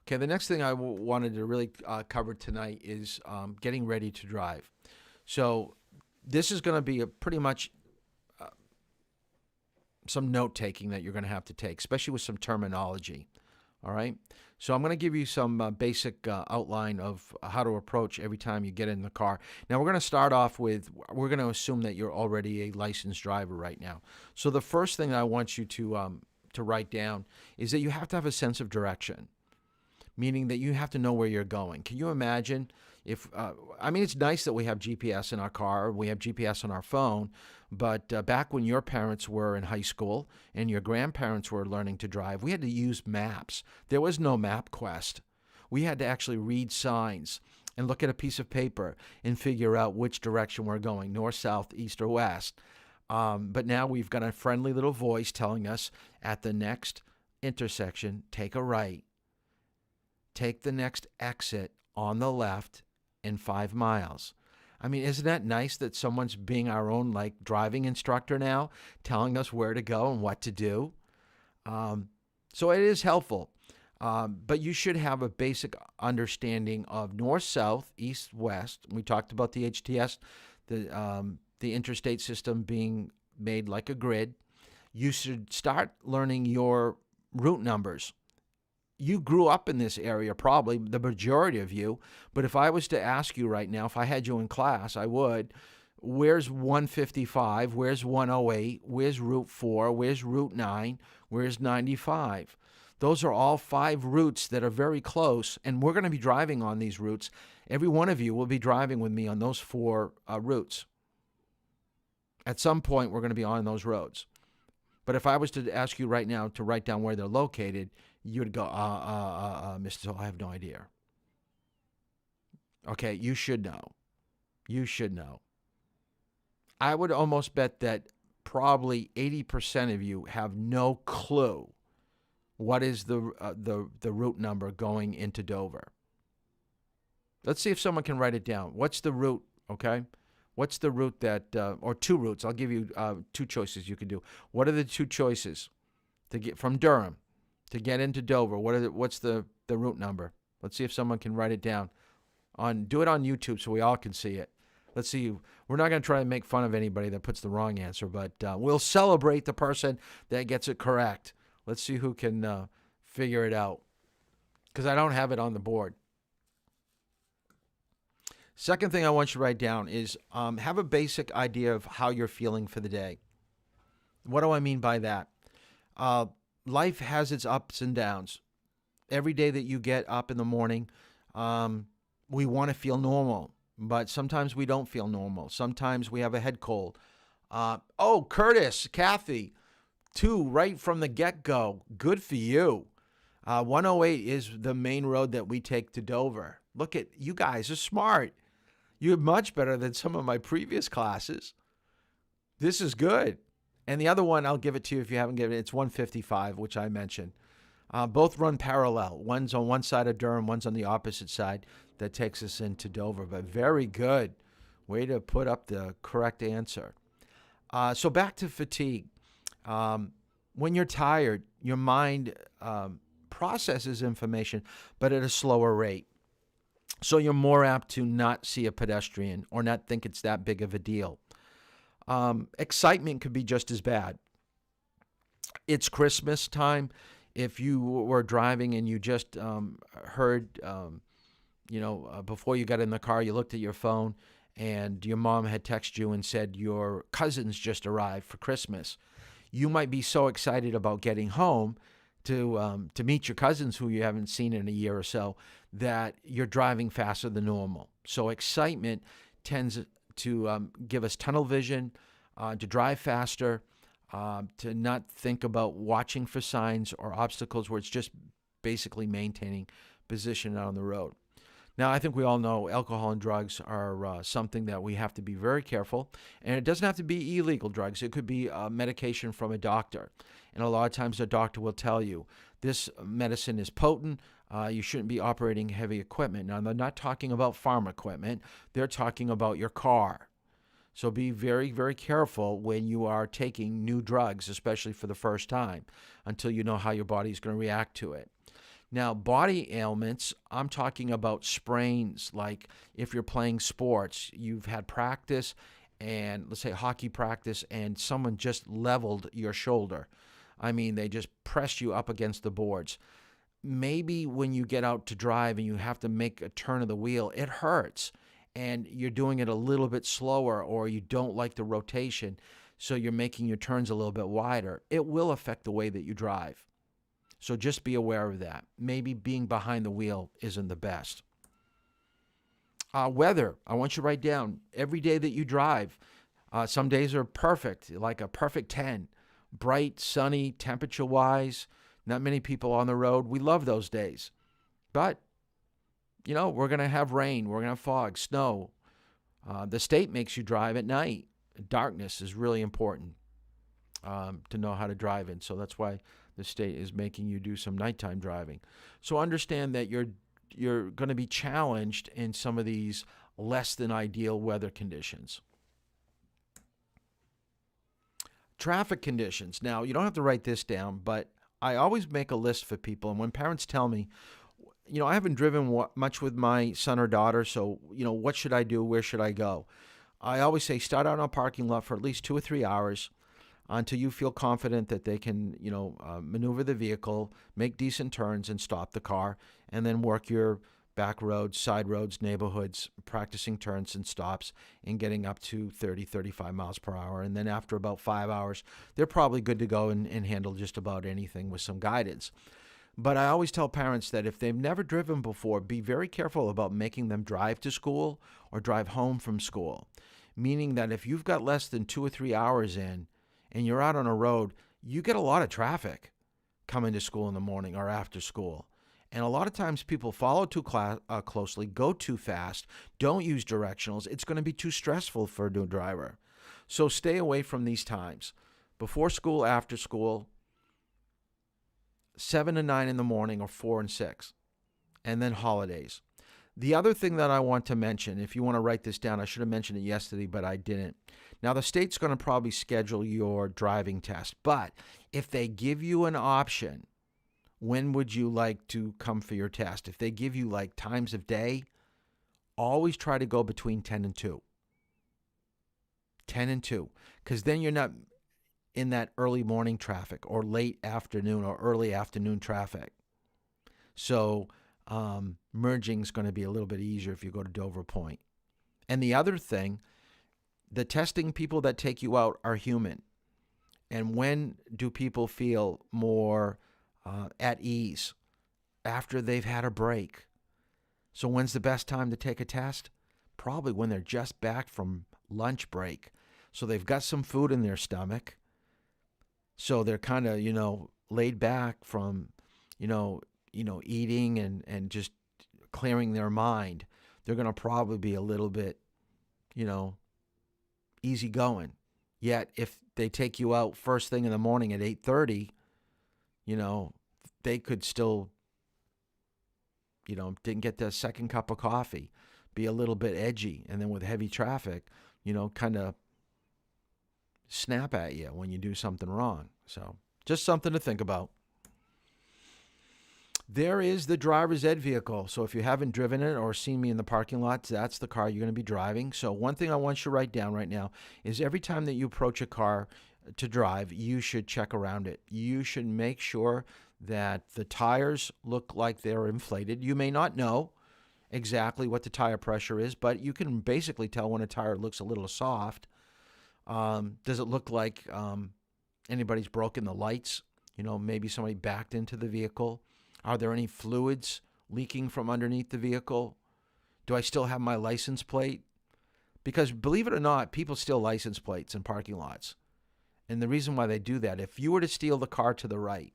Okay, the next thing I wanted to really cover tonight is getting ready to drive. So this is going to be pretty much some note-taking that you're going to have to take, especially with some terminology, all right? So I'm going to give you some basic outline of how to approach every time you get in the car. Now, we're going to start off with, we're going to assume that you're already a licensed driver right now. So the first thing I want you to write down is that you have to have a sense of direction, meaning that you have to know where you're going. Can you imagine if, it's nice that we have GPS in our car, we have GPS on our phone, but back when your parents were in high school and your grandparents were learning to drive, we had to use maps. There was no MapQuest. We had to actually read signs and look at a piece of paper and figure out which direction we're going, north, south, east, or west. But now we've got a friendly little voice telling us at the next intersection, take a right. Take the next exit on the left in 5 miles. I mean, isn't that nice that someone's being our own, driving instructor now, telling us where to go and what to do? So it is helpful. But you should have a basic understanding of north, south, east, west. We talked about the HTS, the interstate system being made like a grid. You should start learning your route numbers. You grew up in this area, probably, the majority of you, but if I was to ask you right now, if I had you in class, I would, where's 155, where's 108, where's Route 4, where's Route 9, where's 95? Those are all 5 routes that are very close, and we're going to be driving on these routes. Every one of you will be driving with me on those 4 routes. At some point, we're going to be on those roads. But if I was to ask you right now to write down where they're located, you'd go, Mr. Zoll, I have no idea. Okay, you should know. You should know. I would almost bet that probably 80% of you have no clue What is the route number going into Dover? Let's see if someone can write it down. What's the route, okay? What's the route that, or two routes? I'll give you two choices you could do. What are the two choices to get from Durham to get into Dover? What's the route number? Let's see if someone can write it down. Do it on YouTube so we all can see it. Let's see. We're not going to try to make fun of anybody that puts the wrong answer, but we'll celebrate the person that gets it correct. Let's see who can figure it out, because I don't have it on the board. Second thing I want you to write down is have a basic idea of how you're feeling for the day. What do I mean by that? Life has its ups and downs. Every day that you get up in the morning, we want to feel normal, but sometimes we don't feel normal. Sometimes we have a head cold. Curtis, Kathy, 2 right from the get-go. Good for you. 108 is the main road that we take to Dover. Look at you guys are smart. You're much better than some of my previous classes. This is good. And the other one, I'll give it to you if you haven't given it. It's 155, which I mentioned. Both run parallel. One's on one side of Durham, one's on the opposite side. That takes us into Dover. But very good. Way to put up the correct answer. So back to fatigue. When you're tired, your mind processes information, but at a slower rate. So you're more apt to not see a pedestrian or not think it's that big of a deal. Excitement could be just as bad. It's Christmas time. If you were driving and you just heard, before you got in the car, you looked at your phone and your mom had texted you and said your cousins just arrived for Christmas, you might be so excited about getting home to meet your cousins who you haven't seen in a year or so that you're driving faster than normal. So excitement tends to give us tunnel vision, to drive faster, to not think about watching for signs or obstacles, where it's just basically maintaining position out on the road. Now, I think we all know alcohol and drugs are something that we have to be very careful. And it doesn't have to be illegal drugs. It could be medication from a doctor. And a lot of times the doctor will tell you, this medicine is potent. You shouldn't be operating heavy equipment. Now, they're not talking about farm equipment. They're talking about your car. So be very, very careful when you are taking new drugs, especially for the first time, until you know how your body is going to react to it. Now, body ailments, I'm talking about sprains, like if you're playing sports, you've had practice, and let's say hockey practice, and someone just leveled your shoulder. I mean, they just pressed you up against the boards. Maybe when you get out to drive and you have to make a turn of the wheel, it hurts, and you're doing it a little bit slower, or you don't like the rotation, so you're making your turns a little bit wider. It will affect the way that you drive. So just be aware of that. Maybe being behind the wheel isn't the best. Weather, I want you to write down every day that you drive. Some days are perfect, like a perfect 10. Bright, sunny, temperature-wise, not many people on the road. We love those days. But, we're going to have rain. We're going to have fog, snow. The state makes you drive at night. Darkness is really important to know how to drive in. So that's why the state is making you do some nighttime driving. So understand that you're going to be challenged in some of these less than ideal weather conditions. Traffic conditions. Now, you don't have to write this down, but I always make a list for people. And when parents tell me, I haven't driven much with my son or daughter, so, what should I do? Where should I go? I always say start out in a parking lot for at least 2 or 3 hours until you feel confident that they can, maneuver the vehicle, make decent turns, and stop the car, and then work your back roads, side roads, neighborhoods, practicing turns and stops, and getting up to 30, 35 miles per hour. And then after about 5 hours, they're probably good to go and handle just about anything with some guidance. But I always tell parents that if they've never driven before, be very careful about making them drive to school or drive home from school. Meaning that if you've got less than 2 or 3 hours in and you're out on a road, you get a lot of traffic coming to school in the morning or after school. And a lot of times people follow too closely, go too fast, don't use directionals. It's going to be too stressful for a new driver. So stay away from these times. Before school, after school, 7 to 9 in the morning, or 4 and 6, and then holidays. The other thing that I want to mention, if you want to write this down, I should have mentioned it yesterday, but I didn't. Now, the state's going to probably schedule your driving test, but if they give you an option, when would you like to come for your test? If they give you like times of day, always try to go between 10 and 2. 10 and 2, because then you're not in that early morning traffic or late afternoon or early afternoon traffic. So merging is going to be a little bit easier if you go to Dover Point. And the other thing, the testing people that take you out are human. And when do people feel more at ease? After they've had a break. So when's the best time to take a test? Probably when they're just back from lunch break. So they've got some food in their stomach. So they're kind of, laid back from, eating and just clearing their mind. They're going to probably be a little bit, easygoing. Yet if they take you out first thing in the morning at 8:30, they could still, didn't get the second cup of coffee, be a little bit edgy. And then with heavy traffic, kind of snap at you when you do something wrong. So just something to think about. There is the driver's ed vehicle. So if you haven't driven it or seen me in the parking lot, that's the car you're going to be driving. So one thing I want you to write down right now is every time that you approach a car to drive, you should check around it. You should make sure that the tires look like they're inflated. You may not know exactly what the tire pressure is, but you can basically tell when a tire looks a little soft. Does it look like anybody's broken the lights? Maybe somebody backed into the vehicle. Are there any fluids leaking from underneath the vehicle? Do I still have my license plate? Because believe it or not, people steal license plates in parking lots. And the reason why they do that, if you were to steal the car to the right,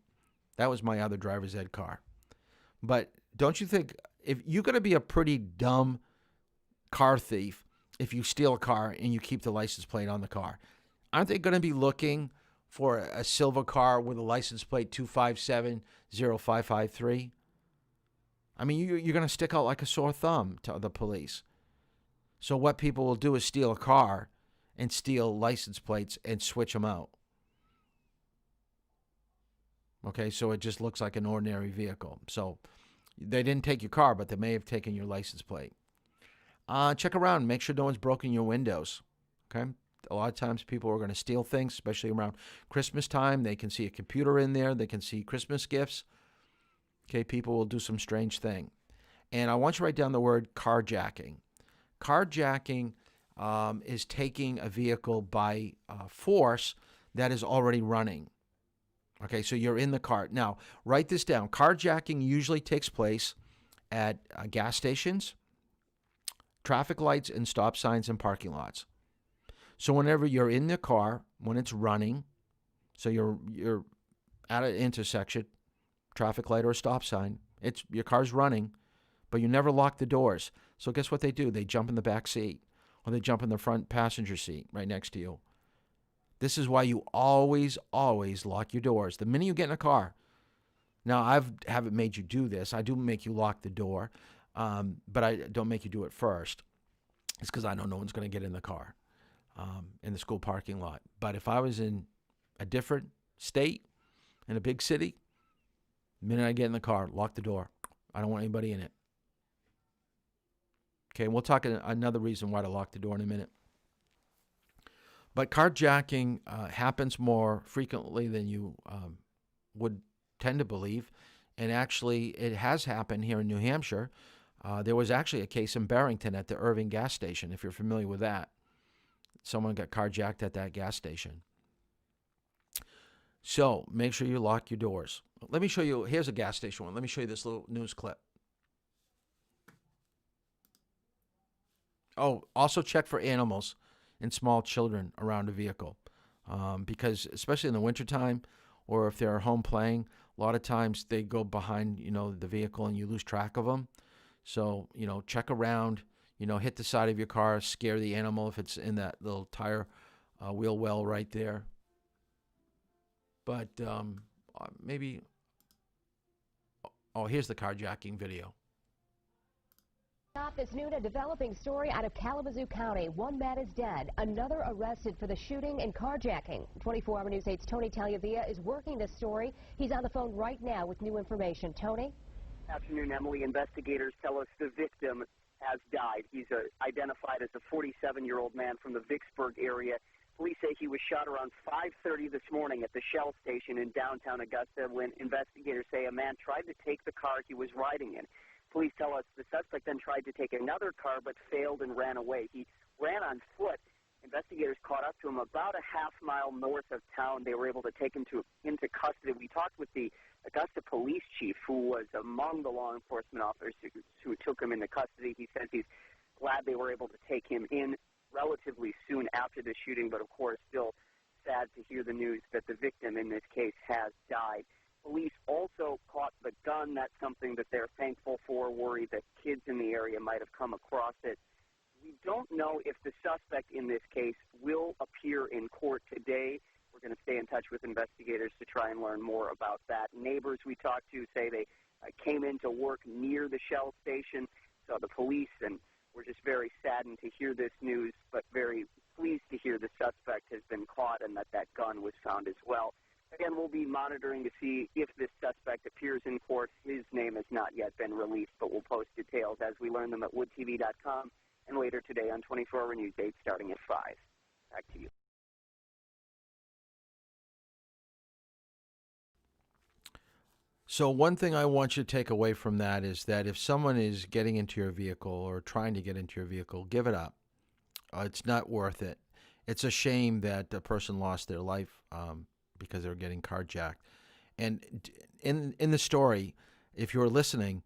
that was my other driver's ed car. But don't you think, if you're going to be a pretty dumb car thief if you steal a car and you keep the license plate on the car? Aren't they going to be looking for a silver car with a license plate 2570553? I mean, you're going to stick out like a sore thumb to the police. So what people will do is steal a car and steal license plates and switch them out. Okay, so it just looks like an ordinary vehicle. So they didn't take your car, but they may have taken your license plate. Check around. Make sure no one's broken your windows. Okay? A lot of times people are going to steal things, especially around Christmas time. They can see a computer in there. They can see Christmas gifts. Okay, people will do some strange thing. And I want you to write down the word carjacking. Carjacking is taking a vehicle by force that is already running. Okay, so you're in the car. Now, write this down. Carjacking usually takes place at gas stations, traffic lights, and stop signs and parking lots. So whenever you're in the car, when it's running, so you're at an intersection, traffic light or a stop sign, your car's running, but you never lock the doors. So guess what they do? They jump in the back seat, or they jump in the front passenger seat right next to you. This is why you always, always lock your doors. The minute you get in a car. Now, I haven't made you do this. I do make you lock the door, but I don't make you do it first. It's because I know no one's going to get in the car in the school parking lot. But if I was in a different state, in a big city, the minute I get in the car, lock the door. I don't want anybody in it. Okay, and we'll talk another reason why to lock the door in a minute. But carjacking happens more frequently than you would tend to believe. And actually, it has happened here in New Hampshire. There was actually a case in Barrington at the Irving gas station, if you're familiar with that. Someone got carjacked at that gas station. So make sure you lock your doors. Let me show you. Here's a gas station one. Let me show you this little news clip. Oh, also check for animals and small children around a vehicle, because especially in the wintertime, or if they're home playing, a lot of times they go behind, the vehicle and you lose track of them. So, check around, hit the side of your car, scare the animal if it's in that little tire wheel well right there. But maybe Oh, here's the carjacking video. This noon, a developing story out of Kalamazoo County. One man is dead, another arrested for the shooting and carjacking. 24-hour News 8's Tony Tagliavia is working this story. He's on the phone right now with new information. Tony? Afternoon, Emily. Investigators tell us the victim has died. He's identified as a 47-year-old man from the Vicksburg area. Police say he was shot around 5:30 this morning at the Shell station in downtown Augusta when investigators say a man tried to take the car he was riding in. Police tell us the suspect then tried to take another car but failed and ran away. He ran on foot. Investigators caught up to him about a half-mile north of town. They were able to take him into custody. We talked with the Augusta police chief, who was among the law enforcement officers who took him into custody. He says he's glad they were able to take him in relatively soon after the shooting, but of course still sad to hear the news that the victim in this case has died. Police also caught the gun. That's something that they're thankful for, worried that kids in the area might have come across it. We don't know if the suspect in this case will appear in court today. We're going to stay in touch with investigators to try and learn more about that. Neighbors we talked to say they came into work near the Shell station, saw the police, and we're just very saddened to hear this news, but very pleased to hear the suspect has been caught and that gun was found as well. Again, we'll be monitoring to see if this suspect appears in court. His name has not yet been released, but we'll post details as we learn them at woodtv.com and later today on 24-hour News 8 starting at 5. Back to you. So one thing I want you to take away from that is that if someone is getting into your vehicle or trying to get into your vehicle, give it up. It's not worth it. It's a shame that a person lost their life because they were getting carjacked. And in the story, if you were listening,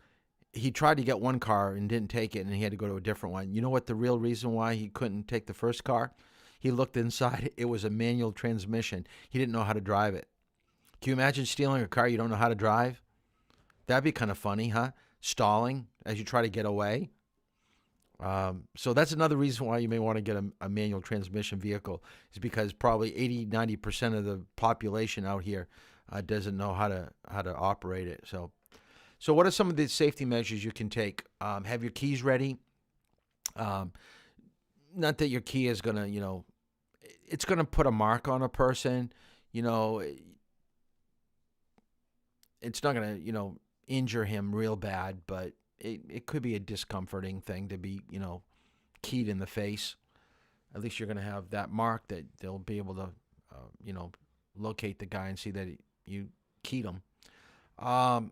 he tried to get one car and didn't take it, and he had to go to a different one. You know what the real reason why he couldn't take the first car? He looked inside. It was a manual transmission. He didn't know how to drive it. Can you imagine stealing a car you don't know how to drive? That'd be kind of funny, huh? Stalling as you try to get away. So that's another reason why you may want to get a manual transmission vehicle, is because probably 80-90% of the population out here doesn't know how to operate it. So what are some of the safety measures you can take? Have your keys ready. Not that your key is gonna, it's gonna put a mark on a person. It's not gonna, injure him real bad, but it could be a discomforting thing to be, keyed in the face. At least you're going to have that mark that they'll be able to, locate the guy and see that you keyed him.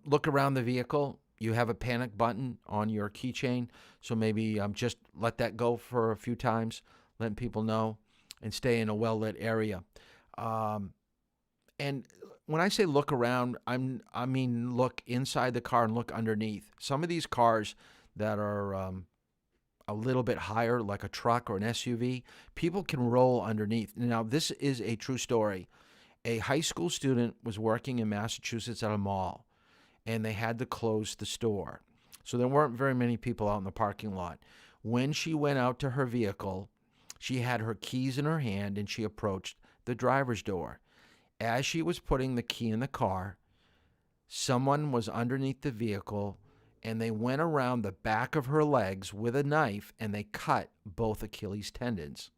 Look around the vehicle. You have a panic button on your keychain, so maybe just let that go for a few times, letting people know, and stay in a well-lit area. And when I say look around, I mean look inside the car and look underneath. Some of these cars that are a little bit higher, like a truck or an SUV, people can roll underneath. Now, this is a true story. A high school student was working in Massachusetts at a mall, and they had to close the store. So there weren't very many people out in the parking lot. When she went out to her vehicle, she had her keys in her hand, and she approached the driver's door. As she was putting the key in the car, someone was underneath the vehicle, and they went around the back of her legs with a knife, and they cut both Achilles tendons.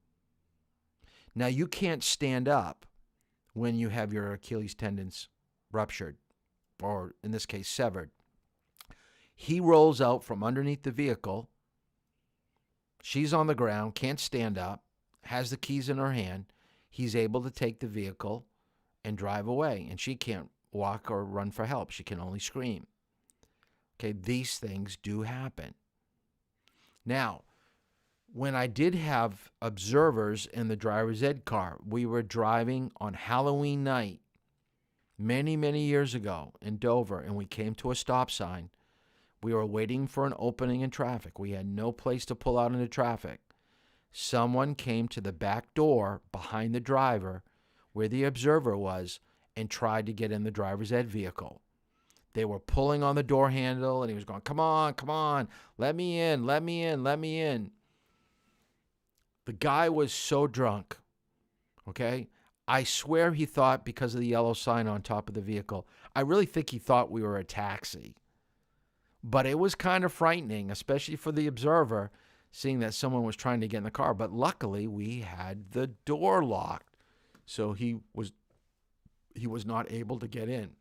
Now, you can't stand up when you have your Achilles tendons ruptured, or in this case, severed. He rolls out from underneath the vehicle. She's on the ground, can't stand up, has the keys in her hand. He's able to take the vehicle and drive away, and she can't walk or run for help. She can only scream. Okay, these things do happen. Now, when I did have observers in the driver's ed car, we were driving on Halloween night many, many years ago in Dover, and we came to a stop sign. We were waiting for an opening in traffic. We had no place to pull out into traffic. Someone came to the back door behind the driver where the observer was and tried to get in the driver's ed vehicle. They were pulling on the door handle, and he was going, come on, let me in, let me in, let me in. The guy was so drunk, okay? I swear he thought, because of the yellow sign on top of the vehicle, I really think he thought we were a taxi. But it was kind of frightening, especially for the observer, seeing that someone was trying to get in the car. But luckily, we had the door locked, so he was not able to get in.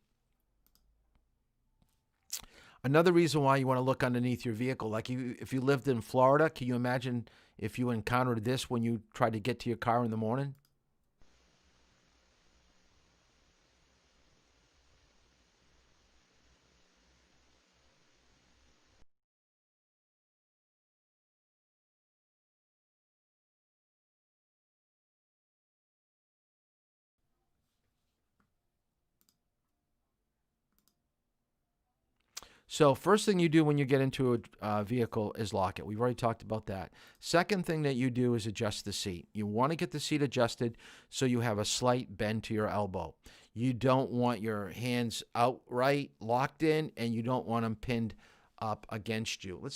Another reason why you want to look underneath your vehicle, like if you lived in Florida, can you imagine if you encountered this when you tried to get to your car in the morning? So first thing you do when you get into a vehicle is lock it. We've already talked about that. Second thing that you do is adjust the seat. You want to get the seat adjusted so you have a slight bend to your elbow. You don't want your hands outright locked in, and you don't want them pinned up against you. Let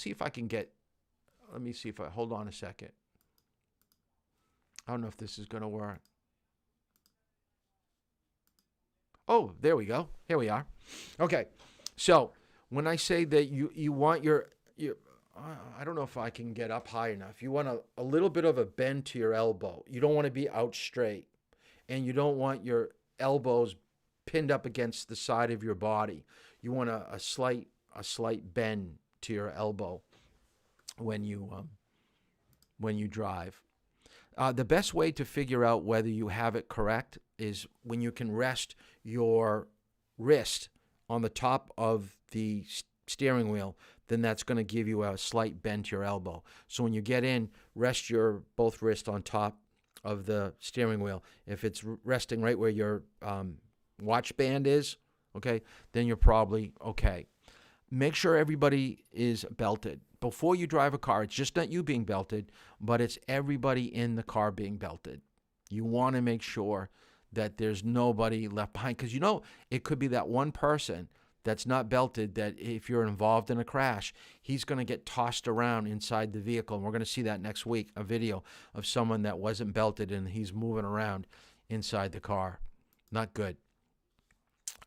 me see if hold on a second. I don't know if this is going to work. Oh, there we go. Here we are. Okay, so when I say that you want your I don't know if I can get up high enough. You want a little bit of a bend to your elbow. You don't want to be out straight, and you don't want your elbows pinned up against the side of your body. You want a slight bend to your elbow when you drive. The best way to figure out whether you have it correct is when you can rest your wrist on the top of the steering wheel, then that's going to give you a slight bend to your elbow. So when you get in, rest your both wrists on top of the steering wheel. If it's resting right where your watch band is, okay, then you're probably okay. Make sure everybody is belted. Before you drive a car, it's just not you being belted, but it's everybody in the car being belted. You want to make sure that there's nobody left behind, because it could be that one person that's not belted that if you're involved in a crash, he's going to get tossed around inside the vehicle. And we're going to see that next week, a video of someone that wasn't belted and he's moving around inside the car. Not good.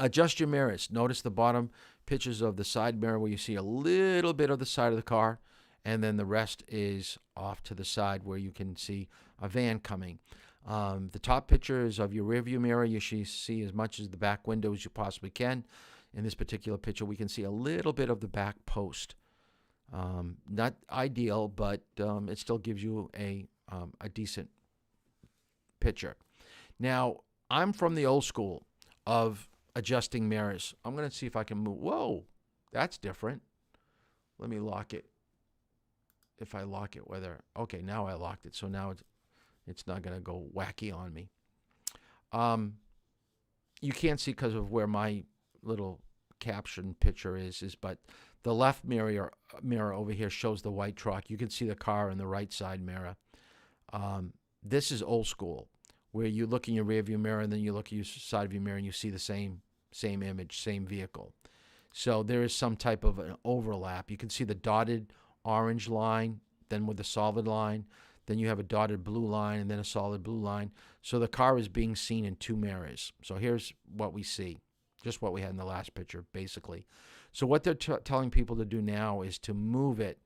Adjust your mirrors. Notice the bottom pictures of the side mirror where you see a little bit of the side of the car, and then the rest is off to the side where you can see a van coming. The top pictures of your rearview mirror, you should see as much as the back window as you possibly can. In this particular picture, we can see a little bit of the back post. Not ideal, but it still gives you a decent picture. Now, I'm from the old school of adjusting mirrors. I'm going to see if I can move. Whoa, that's different. Let me lock it. If I lock it, okay, now I locked it, so now it's not going to go wacky on me. You can't see because of where my little caption picture is, but the left mirror over here shows the white truck. You can see the car in the right side mirror. This is old school, where you look in your rearview mirror and then you look at your side of your mirror and you see the same image, same vehicle. So there is some type of an overlap. You can see the dotted orange line, then with the solid line, then you have a dotted blue line and then a solid blue line. So the car is being seen in two mirrors. So here's what we see, just what we had in the last picture, basically. So what they're telling people to do now is to move it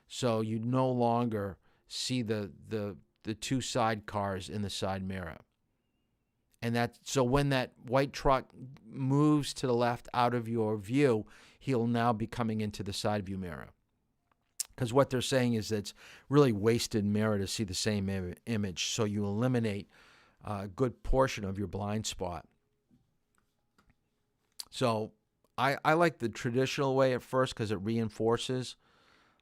so you no longer see the two side cars in the side mirror. And so when that white truck moves to the left out of your view, he'll now be coming into the side view mirror. Because what they're saying is that it's really wasted mirror to see the same image, so you eliminate a good portion of your blind spot. So I like the traditional way at first because it reinforces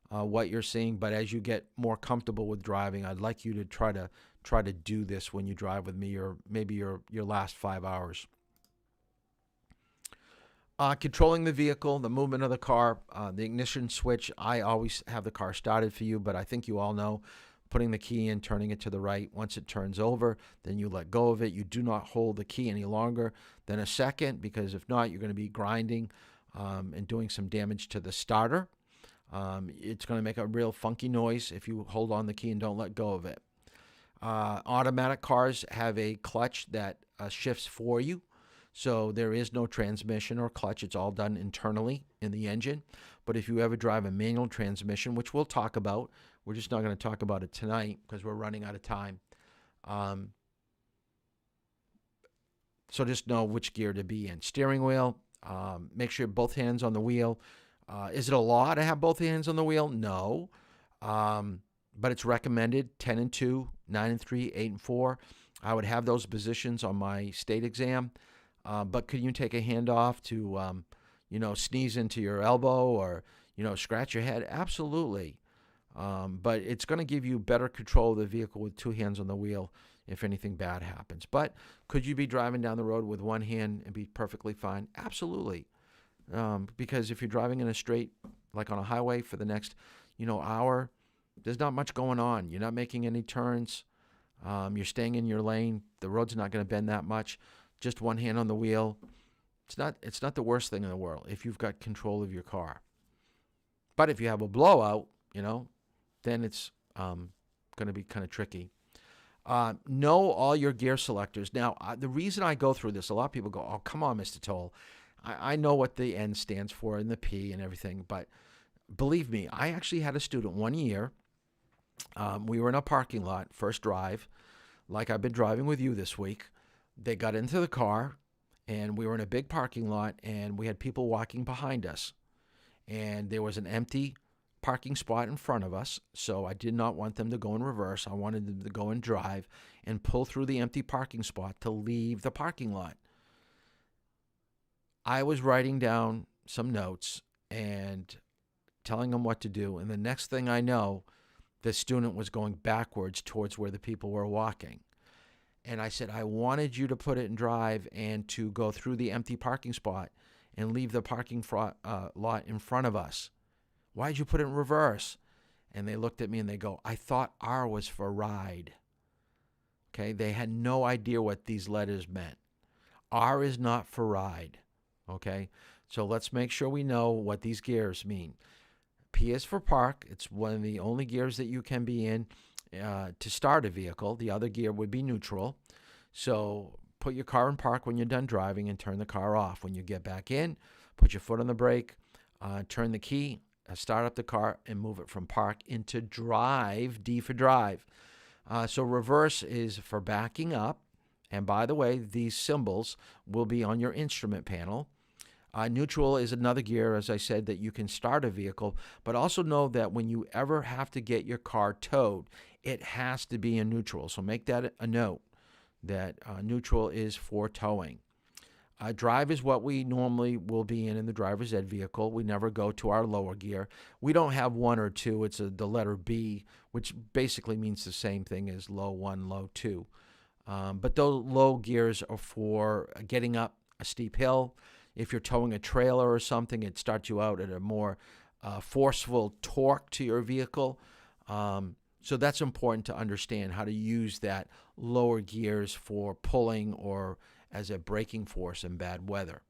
what you're seeing. But as you get more comfortable with driving, I'd like you to try to do this when you drive with me, or maybe your last 5 hours. Controlling the vehicle, the movement of the car, the ignition switch. I always have the car started for you, but I think you all know putting the key in, turning it to the right. Once it turns over, then you let go of it. You do not hold the key any longer than a second, because if not, you're going to be grinding and doing some damage to the starter. It's going to make a real funky noise if you hold on the key and don't let go of it. Automatic cars have a clutch that shifts for you. So there is no transmission or clutch. It's all done internally in the engine. But if you ever drive a manual transmission, which we'll talk about, we're just not going to talk about it tonight because we're running out of time. So just know which gear to be in. Steering wheel, make sure both hands on the wheel. Is it a law to have both hands on the wheel? No. But it's recommended 10 and 2, 9 and 3, 8 and 4. I would have those positions on my state exam. But could you take a hand off to, sneeze into your elbow or, scratch your head? Absolutely. But it's going to give you better control of the vehicle with 2 hands on the wheel if anything bad happens. But could you be driving down the road with one hand and be perfectly fine? Absolutely. Because if you're driving in a straight, like on a highway for the next, hour, there's not much going on. You're not making any turns. You're staying in your lane. The road's not going to bend that much. Just one hand on the wheel. It's not the worst thing in the world if you've got control of your car. But if you have a blowout, then it's going to be kind of tricky. Know all your gear selectors. Now, the reason I go through this, a lot of people go, oh, come on, Mr. Toll. I know what the N stands for and the P and everything, but believe me, I actually had a student 1 year. We were in a parking lot, first drive, like I've been driving with you this week. They got into the car, and we were in a big parking lot, and we had people walking behind us. And there was an empty parking spot in front of us, so I did not want them to go in reverse. I wanted them to go and drive and pull through the empty parking spot to leave the parking lot. I was writing down some notes and telling them what to do, and the next thing I know, the student was going backwards towards where the people were walking. And I said, I wanted you to put it in drive and to go through the empty parking spot and leave the parking lot in front of us. Why'd you put it in reverse? And they looked at me and they go, I thought R was for ride. Okay, they had no idea what these letters meant. R is not for ride. Okay, so let's make sure we know what these gears mean. P is for park. It's one of the only gears that you can be in to start a vehicle. The other gear would be neutral. So put your car in park when you're done driving and turn the car off. When you get back in, put your foot on the brake, turn the key, start up the car, and move it from park into drive, D for drive. So reverse is for backing up. And by the way, these symbols will be on your instrument panel. Neutral is another gear, as I said, that you can start a vehicle, but also know that when you ever have to get your car towed, it has to be in neutral. So make that a note, that neutral is for towing. Drive is what we normally will be in the driver's ed vehicle. We never go to our lower gear. We don't have 1 or 2. It's the letter B, which basically means the same thing as low 1, low 2. But those low gears are for getting up a steep hill. If you're towing a trailer or something, it starts you out at a more forceful torque to your vehicle. So that's important to understand how to use that lower gears for pulling or as a braking force in bad weather.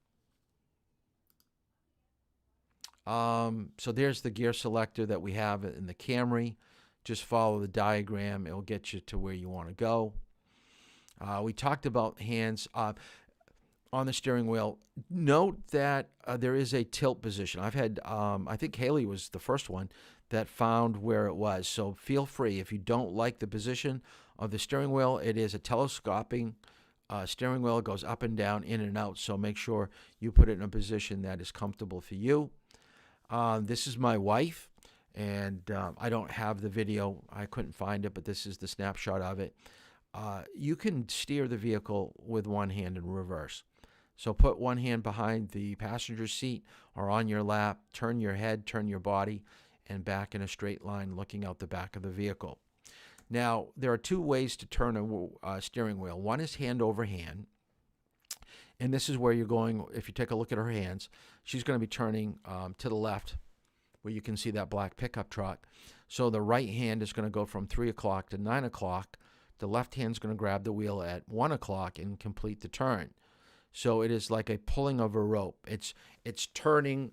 So there's the gear selector that we have in the Camry. Just follow the diagram. It'll get you to where you want to go. We talked about hands on the steering wheel. Note that there is a tilt position. I've had, I think Haley was the first one that found where it was. So feel free, if you don't like the position of the steering wheel, it is a telescoping steering wheel. It goes up and down, in and out. So make sure you put it in a position that is comfortable for you. This is my wife, and I don't have the video. I couldn't find it, but this is the snapshot of it. You can steer the vehicle with one hand in reverse. So put one hand behind the passenger seat or on your lap, turn your head, turn your body, and back in a straight line looking out the back of the vehicle. Now, there are 2 ways to turn a steering wheel. One is hand over hand, and this is where you're going. If you take a look at her hands, she's going to be turning to the left where you can see that black pickup truck. So the right hand is going to go from 3 o'clock to 9 o'clock. The left hand's going to grab the wheel at 1 o'clock and complete the turn. So it is like a pulling of a rope. It's turning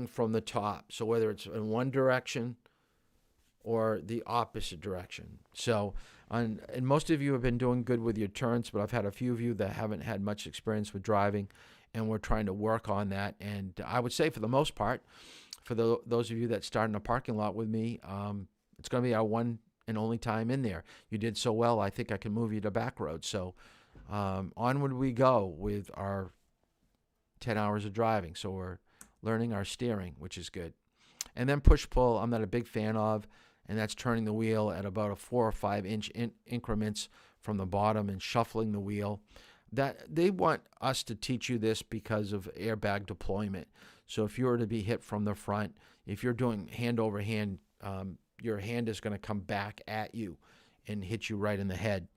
from the top. So whether it's in one direction or the opposite direction. So And most of you have been doing good with your turns, but I've had a few of you that haven't had much experience with driving, and we're trying to work on that. And I would say for the most part, for those of you that start in a parking lot with me, it's going to be our one and only time in there. You did so well, I think I can move you to back road. So onward we go with our 10 hours of driving. So we're learning our steering, which is good. And then push-pull, I'm not a big fan of, and that's turning the wheel at about a 4 or 5 inch increments from the bottom and shuffling the wheel. That they want us to teach you this because of airbag deployment. So if you were to be hit from the front, if you're doing hand over hand, your hand is going to come back at you and hit you right in the head,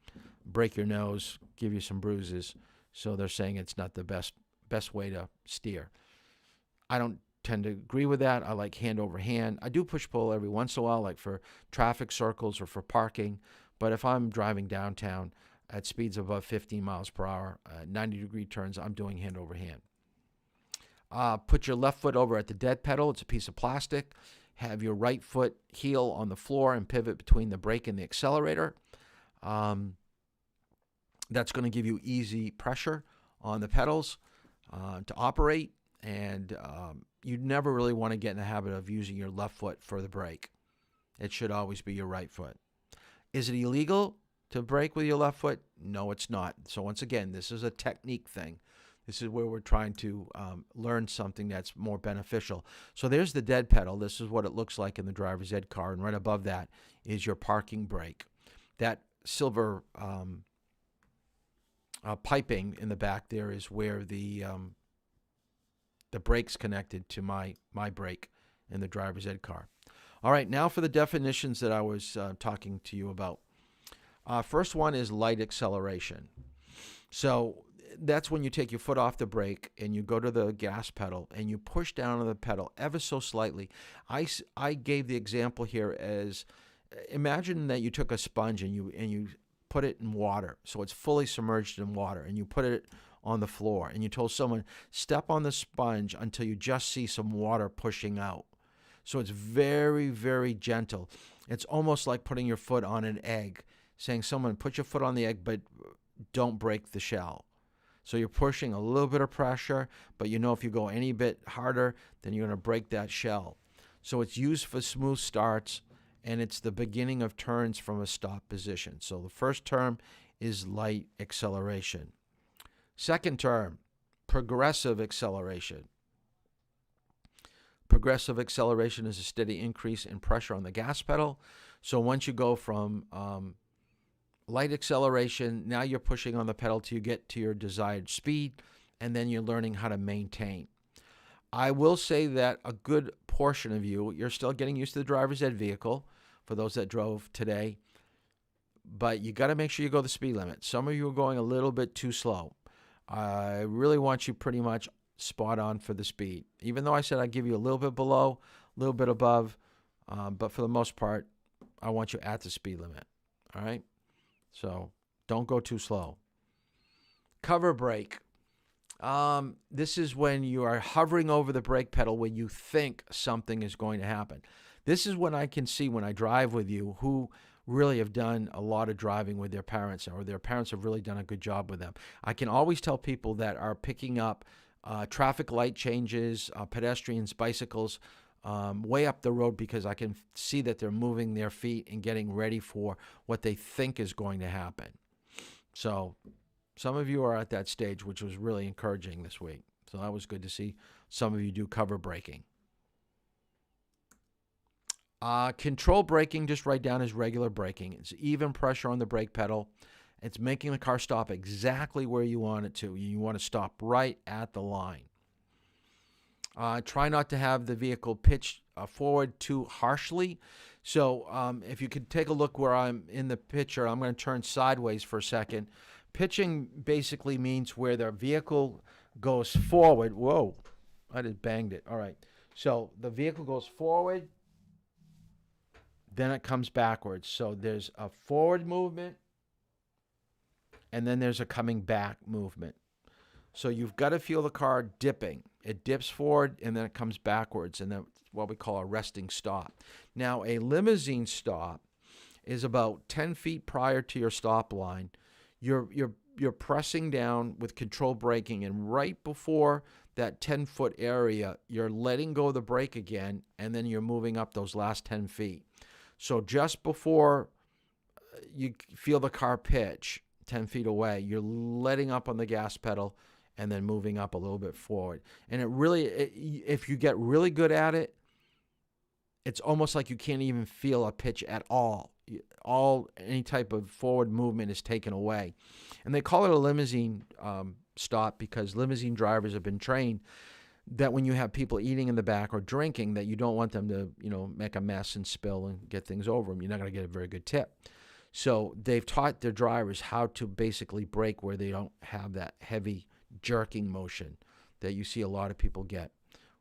break your nose, give you some bruises. So they're saying it's not the best way to steer. I don't tend to agree with that. I like hand over hand. I do push pull every once in a while, like for traffic circles or for parking. But if I'm driving downtown at speeds above 15 miles per hour, 90-degree turns, I'm doing hand over hand. Put your left foot over at the dead pedal. It's a piece of plastic. Have your right foot heel on the floor and pivot between the brake and the accelerator. That's going to give you easy pressure on the pedals to operate. And you never really want to get in the habit of using your left foot for the brake. It should always be your right foot. Is it illegal to brake with your left foot? No, it's not. So once again, this is a technique thing. This is where we're trying to learn something that's more beneficial. So there's the dead pedal. This is what it looks like in the driver's ed car. And right above that is your parking brake. That silver piping in the back there is where the brake's connected to my brake in the driver's ed car. All right, now for the definitions that I was talking to you about. First one is light acceleration. So that's when you take your foot off the brake and you go to the gas pedal and you push down on the pedal ever so slightly. I gave the example here as, imagine that you took a sponge and you put it in water, so it's fully submerged in water, and you put it on the floor, and you told someone, step on the sponge until you just see some water pushing out. So it's very, very gentle. It's almost like putting your foot on an egg, saying, someone, put your foot on the egg, but don't break the shell. So you're pushing a little bit of pressure, but you know if you go any bit harder, then you're going to break that shell. So it's used for smooth starts, and it's the beginning of turns from a stop position. So the first term is light acceleration. Second term, progressive acceleration. Progressive acceleration is a steady increase in pressure on the gas pedal. So once you go from light acceleration, now you're pushing on the pedal till you get to your desired speed, and then you're learning how to maintain. I will say that a good portion of you're still getting used to the driver's ed vehicle, for those that drove today, but you got to make sure you go the speed limit. Some of you are going a little bit too slow. I really want you pretty much spot on for the speed. Even though I said I'd give you a little bit below, a little bit above, but for the most part, I want you at the speed limit. All right? So don't go too slow. Cover brake. This is when you are hovering over the brake pedal when you think something is going to happen. This is when I can see, when I drive with you, who really have done a lot of driving with their parents, or their parents have really done a good job with them. I can always tell people that are picking up traffic light changes, pedestrians, bicycles, way up the road, because I can see that they're moving their feet and getting ready for what they think is going to happen. So some of you are at that stage, which was really encouraging this week. So that was good to see some of you do cover braking. Control braking, just write down as regular braking. It's even pressure on the brake pedal. It's making the car stop exactly where you want it to. You want to stop right at the line. Try not to have the vehicle pitch forward too harshly. So if you could take a look where I'm in the picture, I'm going to turn sideways for a second. Pitching basically means where the vehicle goes forward. Whoa, I just banged it. All right. So the vehicle goes forward, then it comes backwards. So there's a forward movement, and then there's a coming back movement. So you've got to feel the car dipping. It dips forward, and then it comes backwards, and that's what we call a resting stop. Now, a limousine stop is about 10 feet prior to your stop line. You're pressing down with control braking, and right before that 10-foot area, you're letting go of the brake again, and then you're moving up those last 10 feet. So just before you feel the car pitch 10 feet away, you're letting up on the gas pedal and then moving up a little bit forward. And if you get really good at it, it's almost like you can't even feel a pitch at all. Any type of forward movement is taken away. And they call it a limousine stop because limousine drivers have been trained that when you have people eating in the back or drinking, that you don't want them to, make a mess and spill and get things over them. You're not going to get a very good tip. So they've taught their drivers how to basically brake where they don't have that heavy jerking motion that you see a lot of people get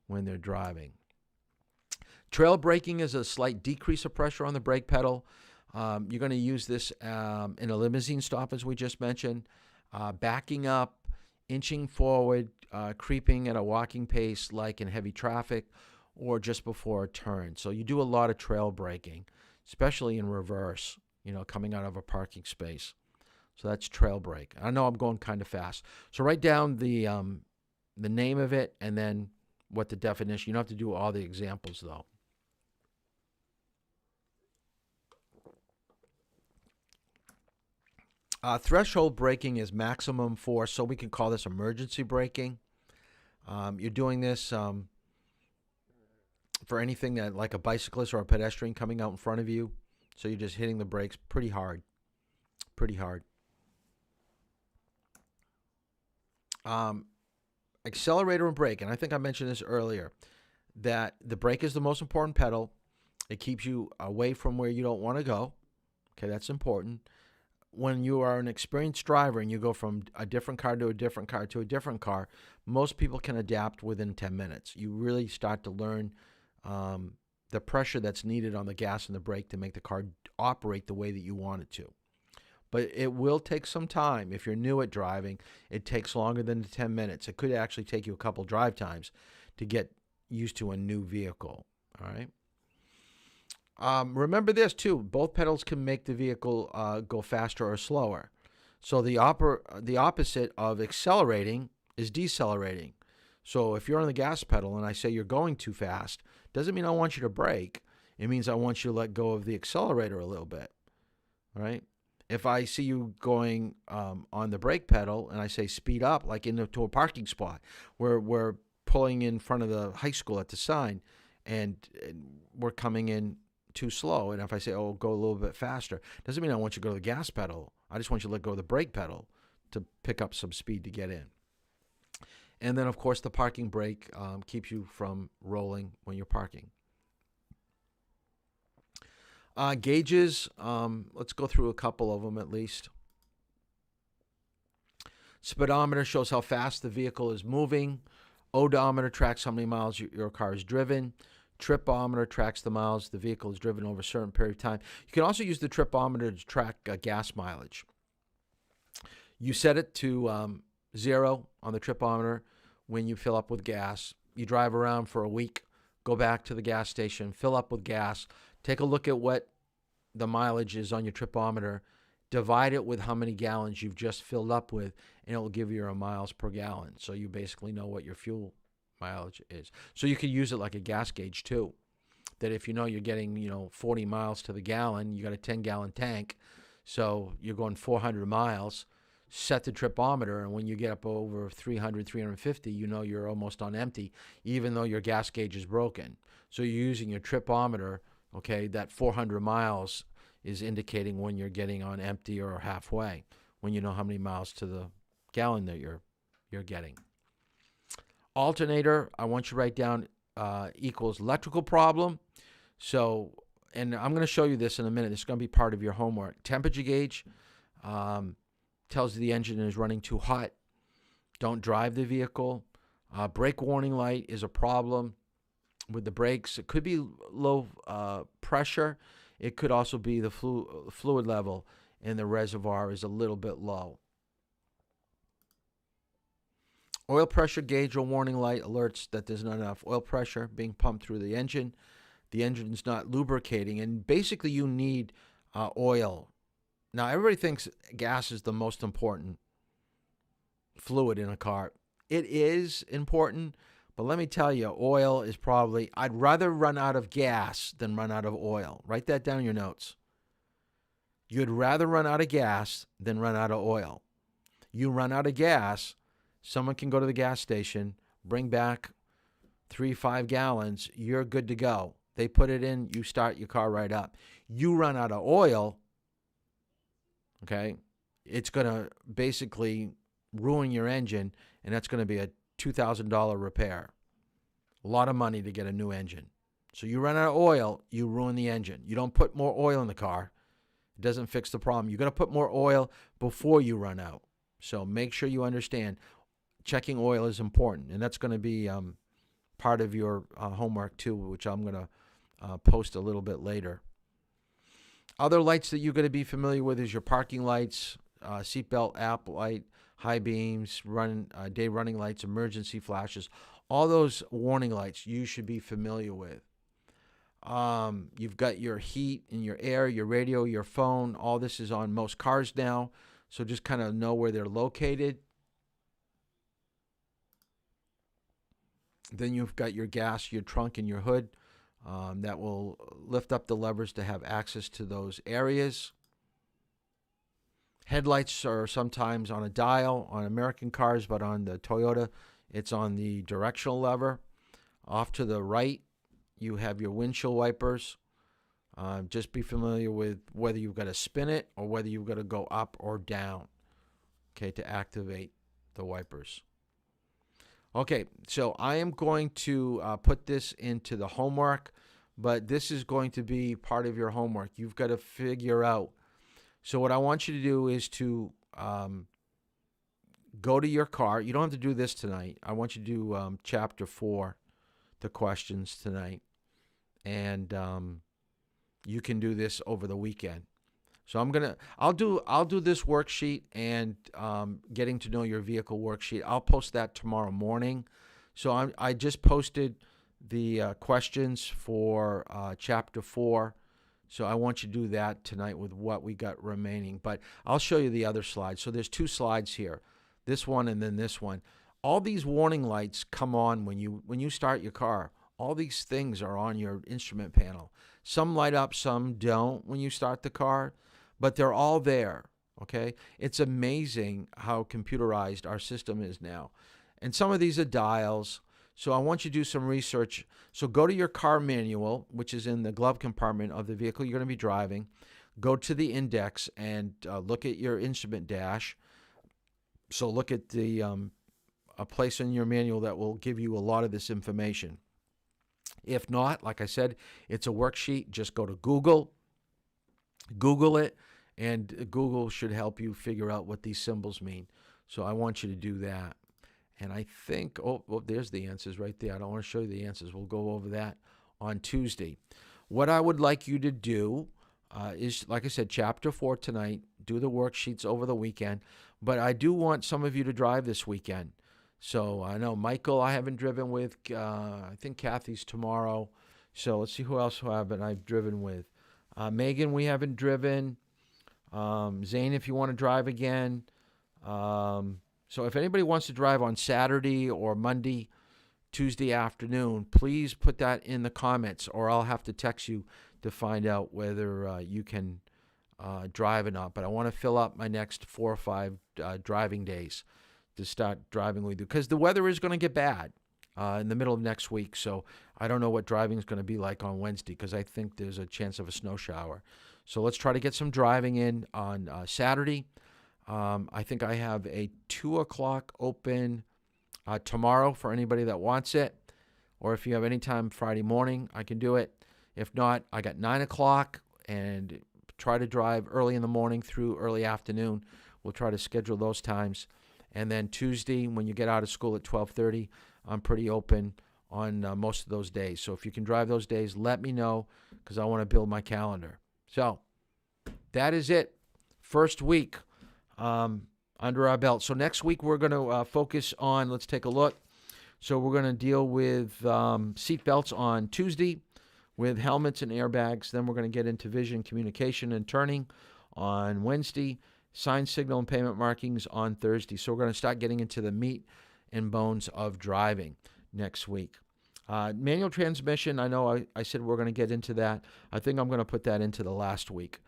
when they're driving. Trail braking is a slight decrease of pressure on the brake pedal. You're going to use this in a limousine stop, as we just mentioned, backing up, inching forward, creeping at a walking pace like in heavy traffic, or just before a turn. So you do a lot of trail braking, especially in reverse, coming out of a parking space. So that's trail brake. I know I'm going kind of fast. So write down the name of it and then what the definition. You don't have to do all the examples, though. Threshold braking is maximum force, so we can call this emergency braking. You're doing this for anything that, like a bicyclist or a pedestrian coming out in front of you. So you're just hitting the brakes pretty hard. Accelerator and brake, and I think I mentioned this earlier, that the brake is the most important pedal. It keeps you away from where you don't want to go. Okay, that's important. When you are an experienced driver and you go from a different car to a different car to a different car, most people can adapt within 10 minutes. You really start to learn the pressure that's needed on the gas and the brake to make the car operate the way that you want it to. But it will take some time. If you're new at driving, it takes longer than 10 minutes. It could actually take you a couple drive times to get used to a new vehicle. All right. Remember this too. Both pedals can make the vehicle go faster or slower. So the opposite of accelerating is decelerating. So if you're on the gas pedal and I say you're going too fast, doesn't mean I want you to brake. It means I want you to let go of the accelerator a little bit. All right. If I see you going on the brake pedal and I say speed up, like into a parking spot where we're pulling in front of the high school at the sign and we're coming in too slow, and if I say, oh, go a little bit faster, doesn't mean I want you to go to the gas pedal. I just want you to let go of the brake pedal to pick up some speed to get in. And then, of course, the parking brake keeps you from rolling when you're parking. Gauges, let's go through a couple of them at least. Speedometer shows how fast the vehicle is moving. Odometer tracks how many miles your car is driven. Tripometer tracks the miles the vehicle is driven over a certain period of time. You can also use the tripometer to track gas mileage. You set it to 0 on the tripometer when you fill up with gas. You drive around for a week, go back to the gas station, fill up with gas, take a look at what the mileage is on your tripometer, divide it with how many gallons you've just filled up with, and it will give you your miles per gallon. So you basically know what your fuel mileage is. So you could use it like a gas gauge too, that if you know you're getting 40 miles to the gallon, you got a 10-gallon tank, so you're going 400 miles, set the tripometer, and when you get up over 300, 350, you know you're almost on empty, even though your gas gauge is broken. So you're using your tripometer, okay, that 400 miles is indicating when you're getting on empty or halfway, when you know how many miles to the gallon that you're getting. Alternator, I want you to write down equals electrical problem. So, and I'm going to show you this in a minute. This is going to be part of your homework. Temperature gauge tells you the engine is running too hot. Don't drive the vehicle. Brake warning light is a problem with the brakes. It could be low pressure. It could also be the fluid level in the reservoir is a little bit low. Oil pressure gauge or warning light alerts that there's not enough oil pressure being pumped through the engine. The engine's not lubricating, and basically you need oil. Now, everybody thinks gas is the most important fluid in a car. It is important, but let me tell you, oil is probably, I'd rather run out of gas than run out of oil. Write that down in your notes. You'd rather run out of gas than run out of oil. You run out of gas, someone can go to the gas station, bring back 3-5 gallons, you're good to go. They put it in, you start your car right up. You run out of oil, okay, it's going to basically ruin your engine, and that's going to be a $2,000 repair. A lot of money to get a new engine. So you run out of oil, you ruin the engine. You don't put more oil in the car. It doesn't fix the problem. You're going to put more oil before you run out. So make sure you understand checking oil is important, and that's going to be part of your homework too, which I'm going to post a little bit later. Other lights that you're going to be familiar with is your parking lights, seatbelt app light, high beams, day running lights, emergency flashes. All those warning lights you should be familiar with. You've got your heat and your air, your radio, your phone. All this is on most cars now, so just kind of know where they're located. Then you've got your gas, your trunk, and your hood. That will lift up the levers to have access to those areas. Headlights are sometimes on a dial on American cars, but on the Toyota, it's on the directional lever. Off to the right, you have your windshield wipers. Just be familiar with whether you've got to spin it or whether you've got to go up or down, okay, to activate the wipers. Okay, so I am going to put this into the homework, but this is going to be part of your homework. You've got to figure out. So what I want you to do is to go to your car. You don't have to do this tonight. I want you to do chapter 4, the questions tonight, and you can do this over the weekend. So I'll do this worksheet and getting to know your vehicle worksheet. I'll post that tomorrow morning. So I just posted the questions for chapter 4. So I want you to do that tonight with what we got remaining. But I'll show you the other slides. So there's 2 slides here, this one and then this one. All these warning lights come on when you start your car. All these things are on your instrument panel. Some light up, some don't when you start the car, but they're all there, okay? It's amazing how computerized our system is now. And some of these are dials. So I want you to do some research. So go to your car manual, which is in the glove compartment of the vehicle you're going to be driving. Go to the index and look at your instrument dash. So look at the a place in your manual that will give you a lot of this information. If not, like I said, it's a worksheet. Just go to Google it, and Google should help you figure out what these symbols mean. So I want you to do that. And I think, there's the answers right there. I don't want to show you the answers. We'll go over that on Tuesday. What I would like you to do is, like I said, chapter 4 tonight. Do the worksheets over the weekend. But I do want some of you to drive this weekend. So I know Michael I haven't driven with. I think Kathy's tomorrow. So let's see who else I've driven with. Megan, we haven't driven. Zane, if you want to drive again. So if anybody wants to drive on Saturday or Monday, Tuesday afternoon, please put that in the comments, or I'll have to text you to find out whether you can drive or not. But I want to fill up my next 4 or 5 driving days to start driving with you, because the weather is going to get bad in the middle of next week. So I don't know what driving is going to be like on Wednesday, because I think there's a chance of a snow shower. So let's try to get some driving in on Saturday. I think I have a 2 o'clock open tomorrow for anybody that wants it. Or if you have any time Friday morning, I can do it. If not, I got 9 o'clock, and try to drive early in the morning through early afternoon. We'll try to schedule those times. And then Tuesday, when you get out of school at 12:30, I'm pretty open on most of those days. So if you can drive those days, let me know, because I want to build my calendar. So that is it. First week under our belt. So next week we're going to focus on, let's take a look. So we're going to deal with seat belts on Tuesday. with helmets and airbags. Then we're going to get into vision, communication, and turning on Wednesday. Sign, signal, and payment markings on Thursday. So we're going to start getting into the meat and bones of driving next week. Manual transmission, I know I said we're going to get into that. I think I'm going to put that into the last week.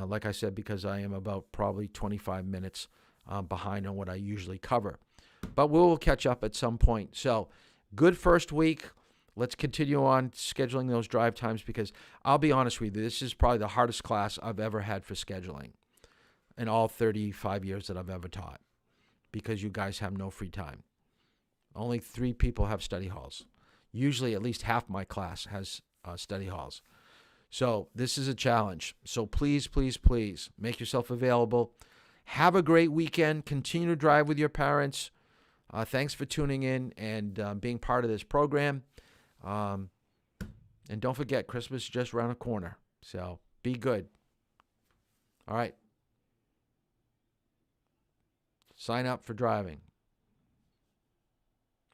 Like I said, because I am about probably 25 minutes behind on what I usually cover. But we'll catch up at some point. So good first week. Let's continue on scheduling those drive times, because I'll be honest with you, this is probably the hardest class I've ever had for scheduling in all 35 years that I've ever taught, because you guys have no free time. Only 3 people have study halls. Usually at least half my class has study halls. So this is a challenge. So please, please, please make yourself available. Have a great weekend. Continue to drive with your parents. Thanks for tuning in and being part of this program. And don't forget, Christmas is just around the corner. So be good. All right. Sign up for driving.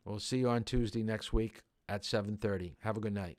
We'll see you on Tuesday next week at 7:30. Have a good night.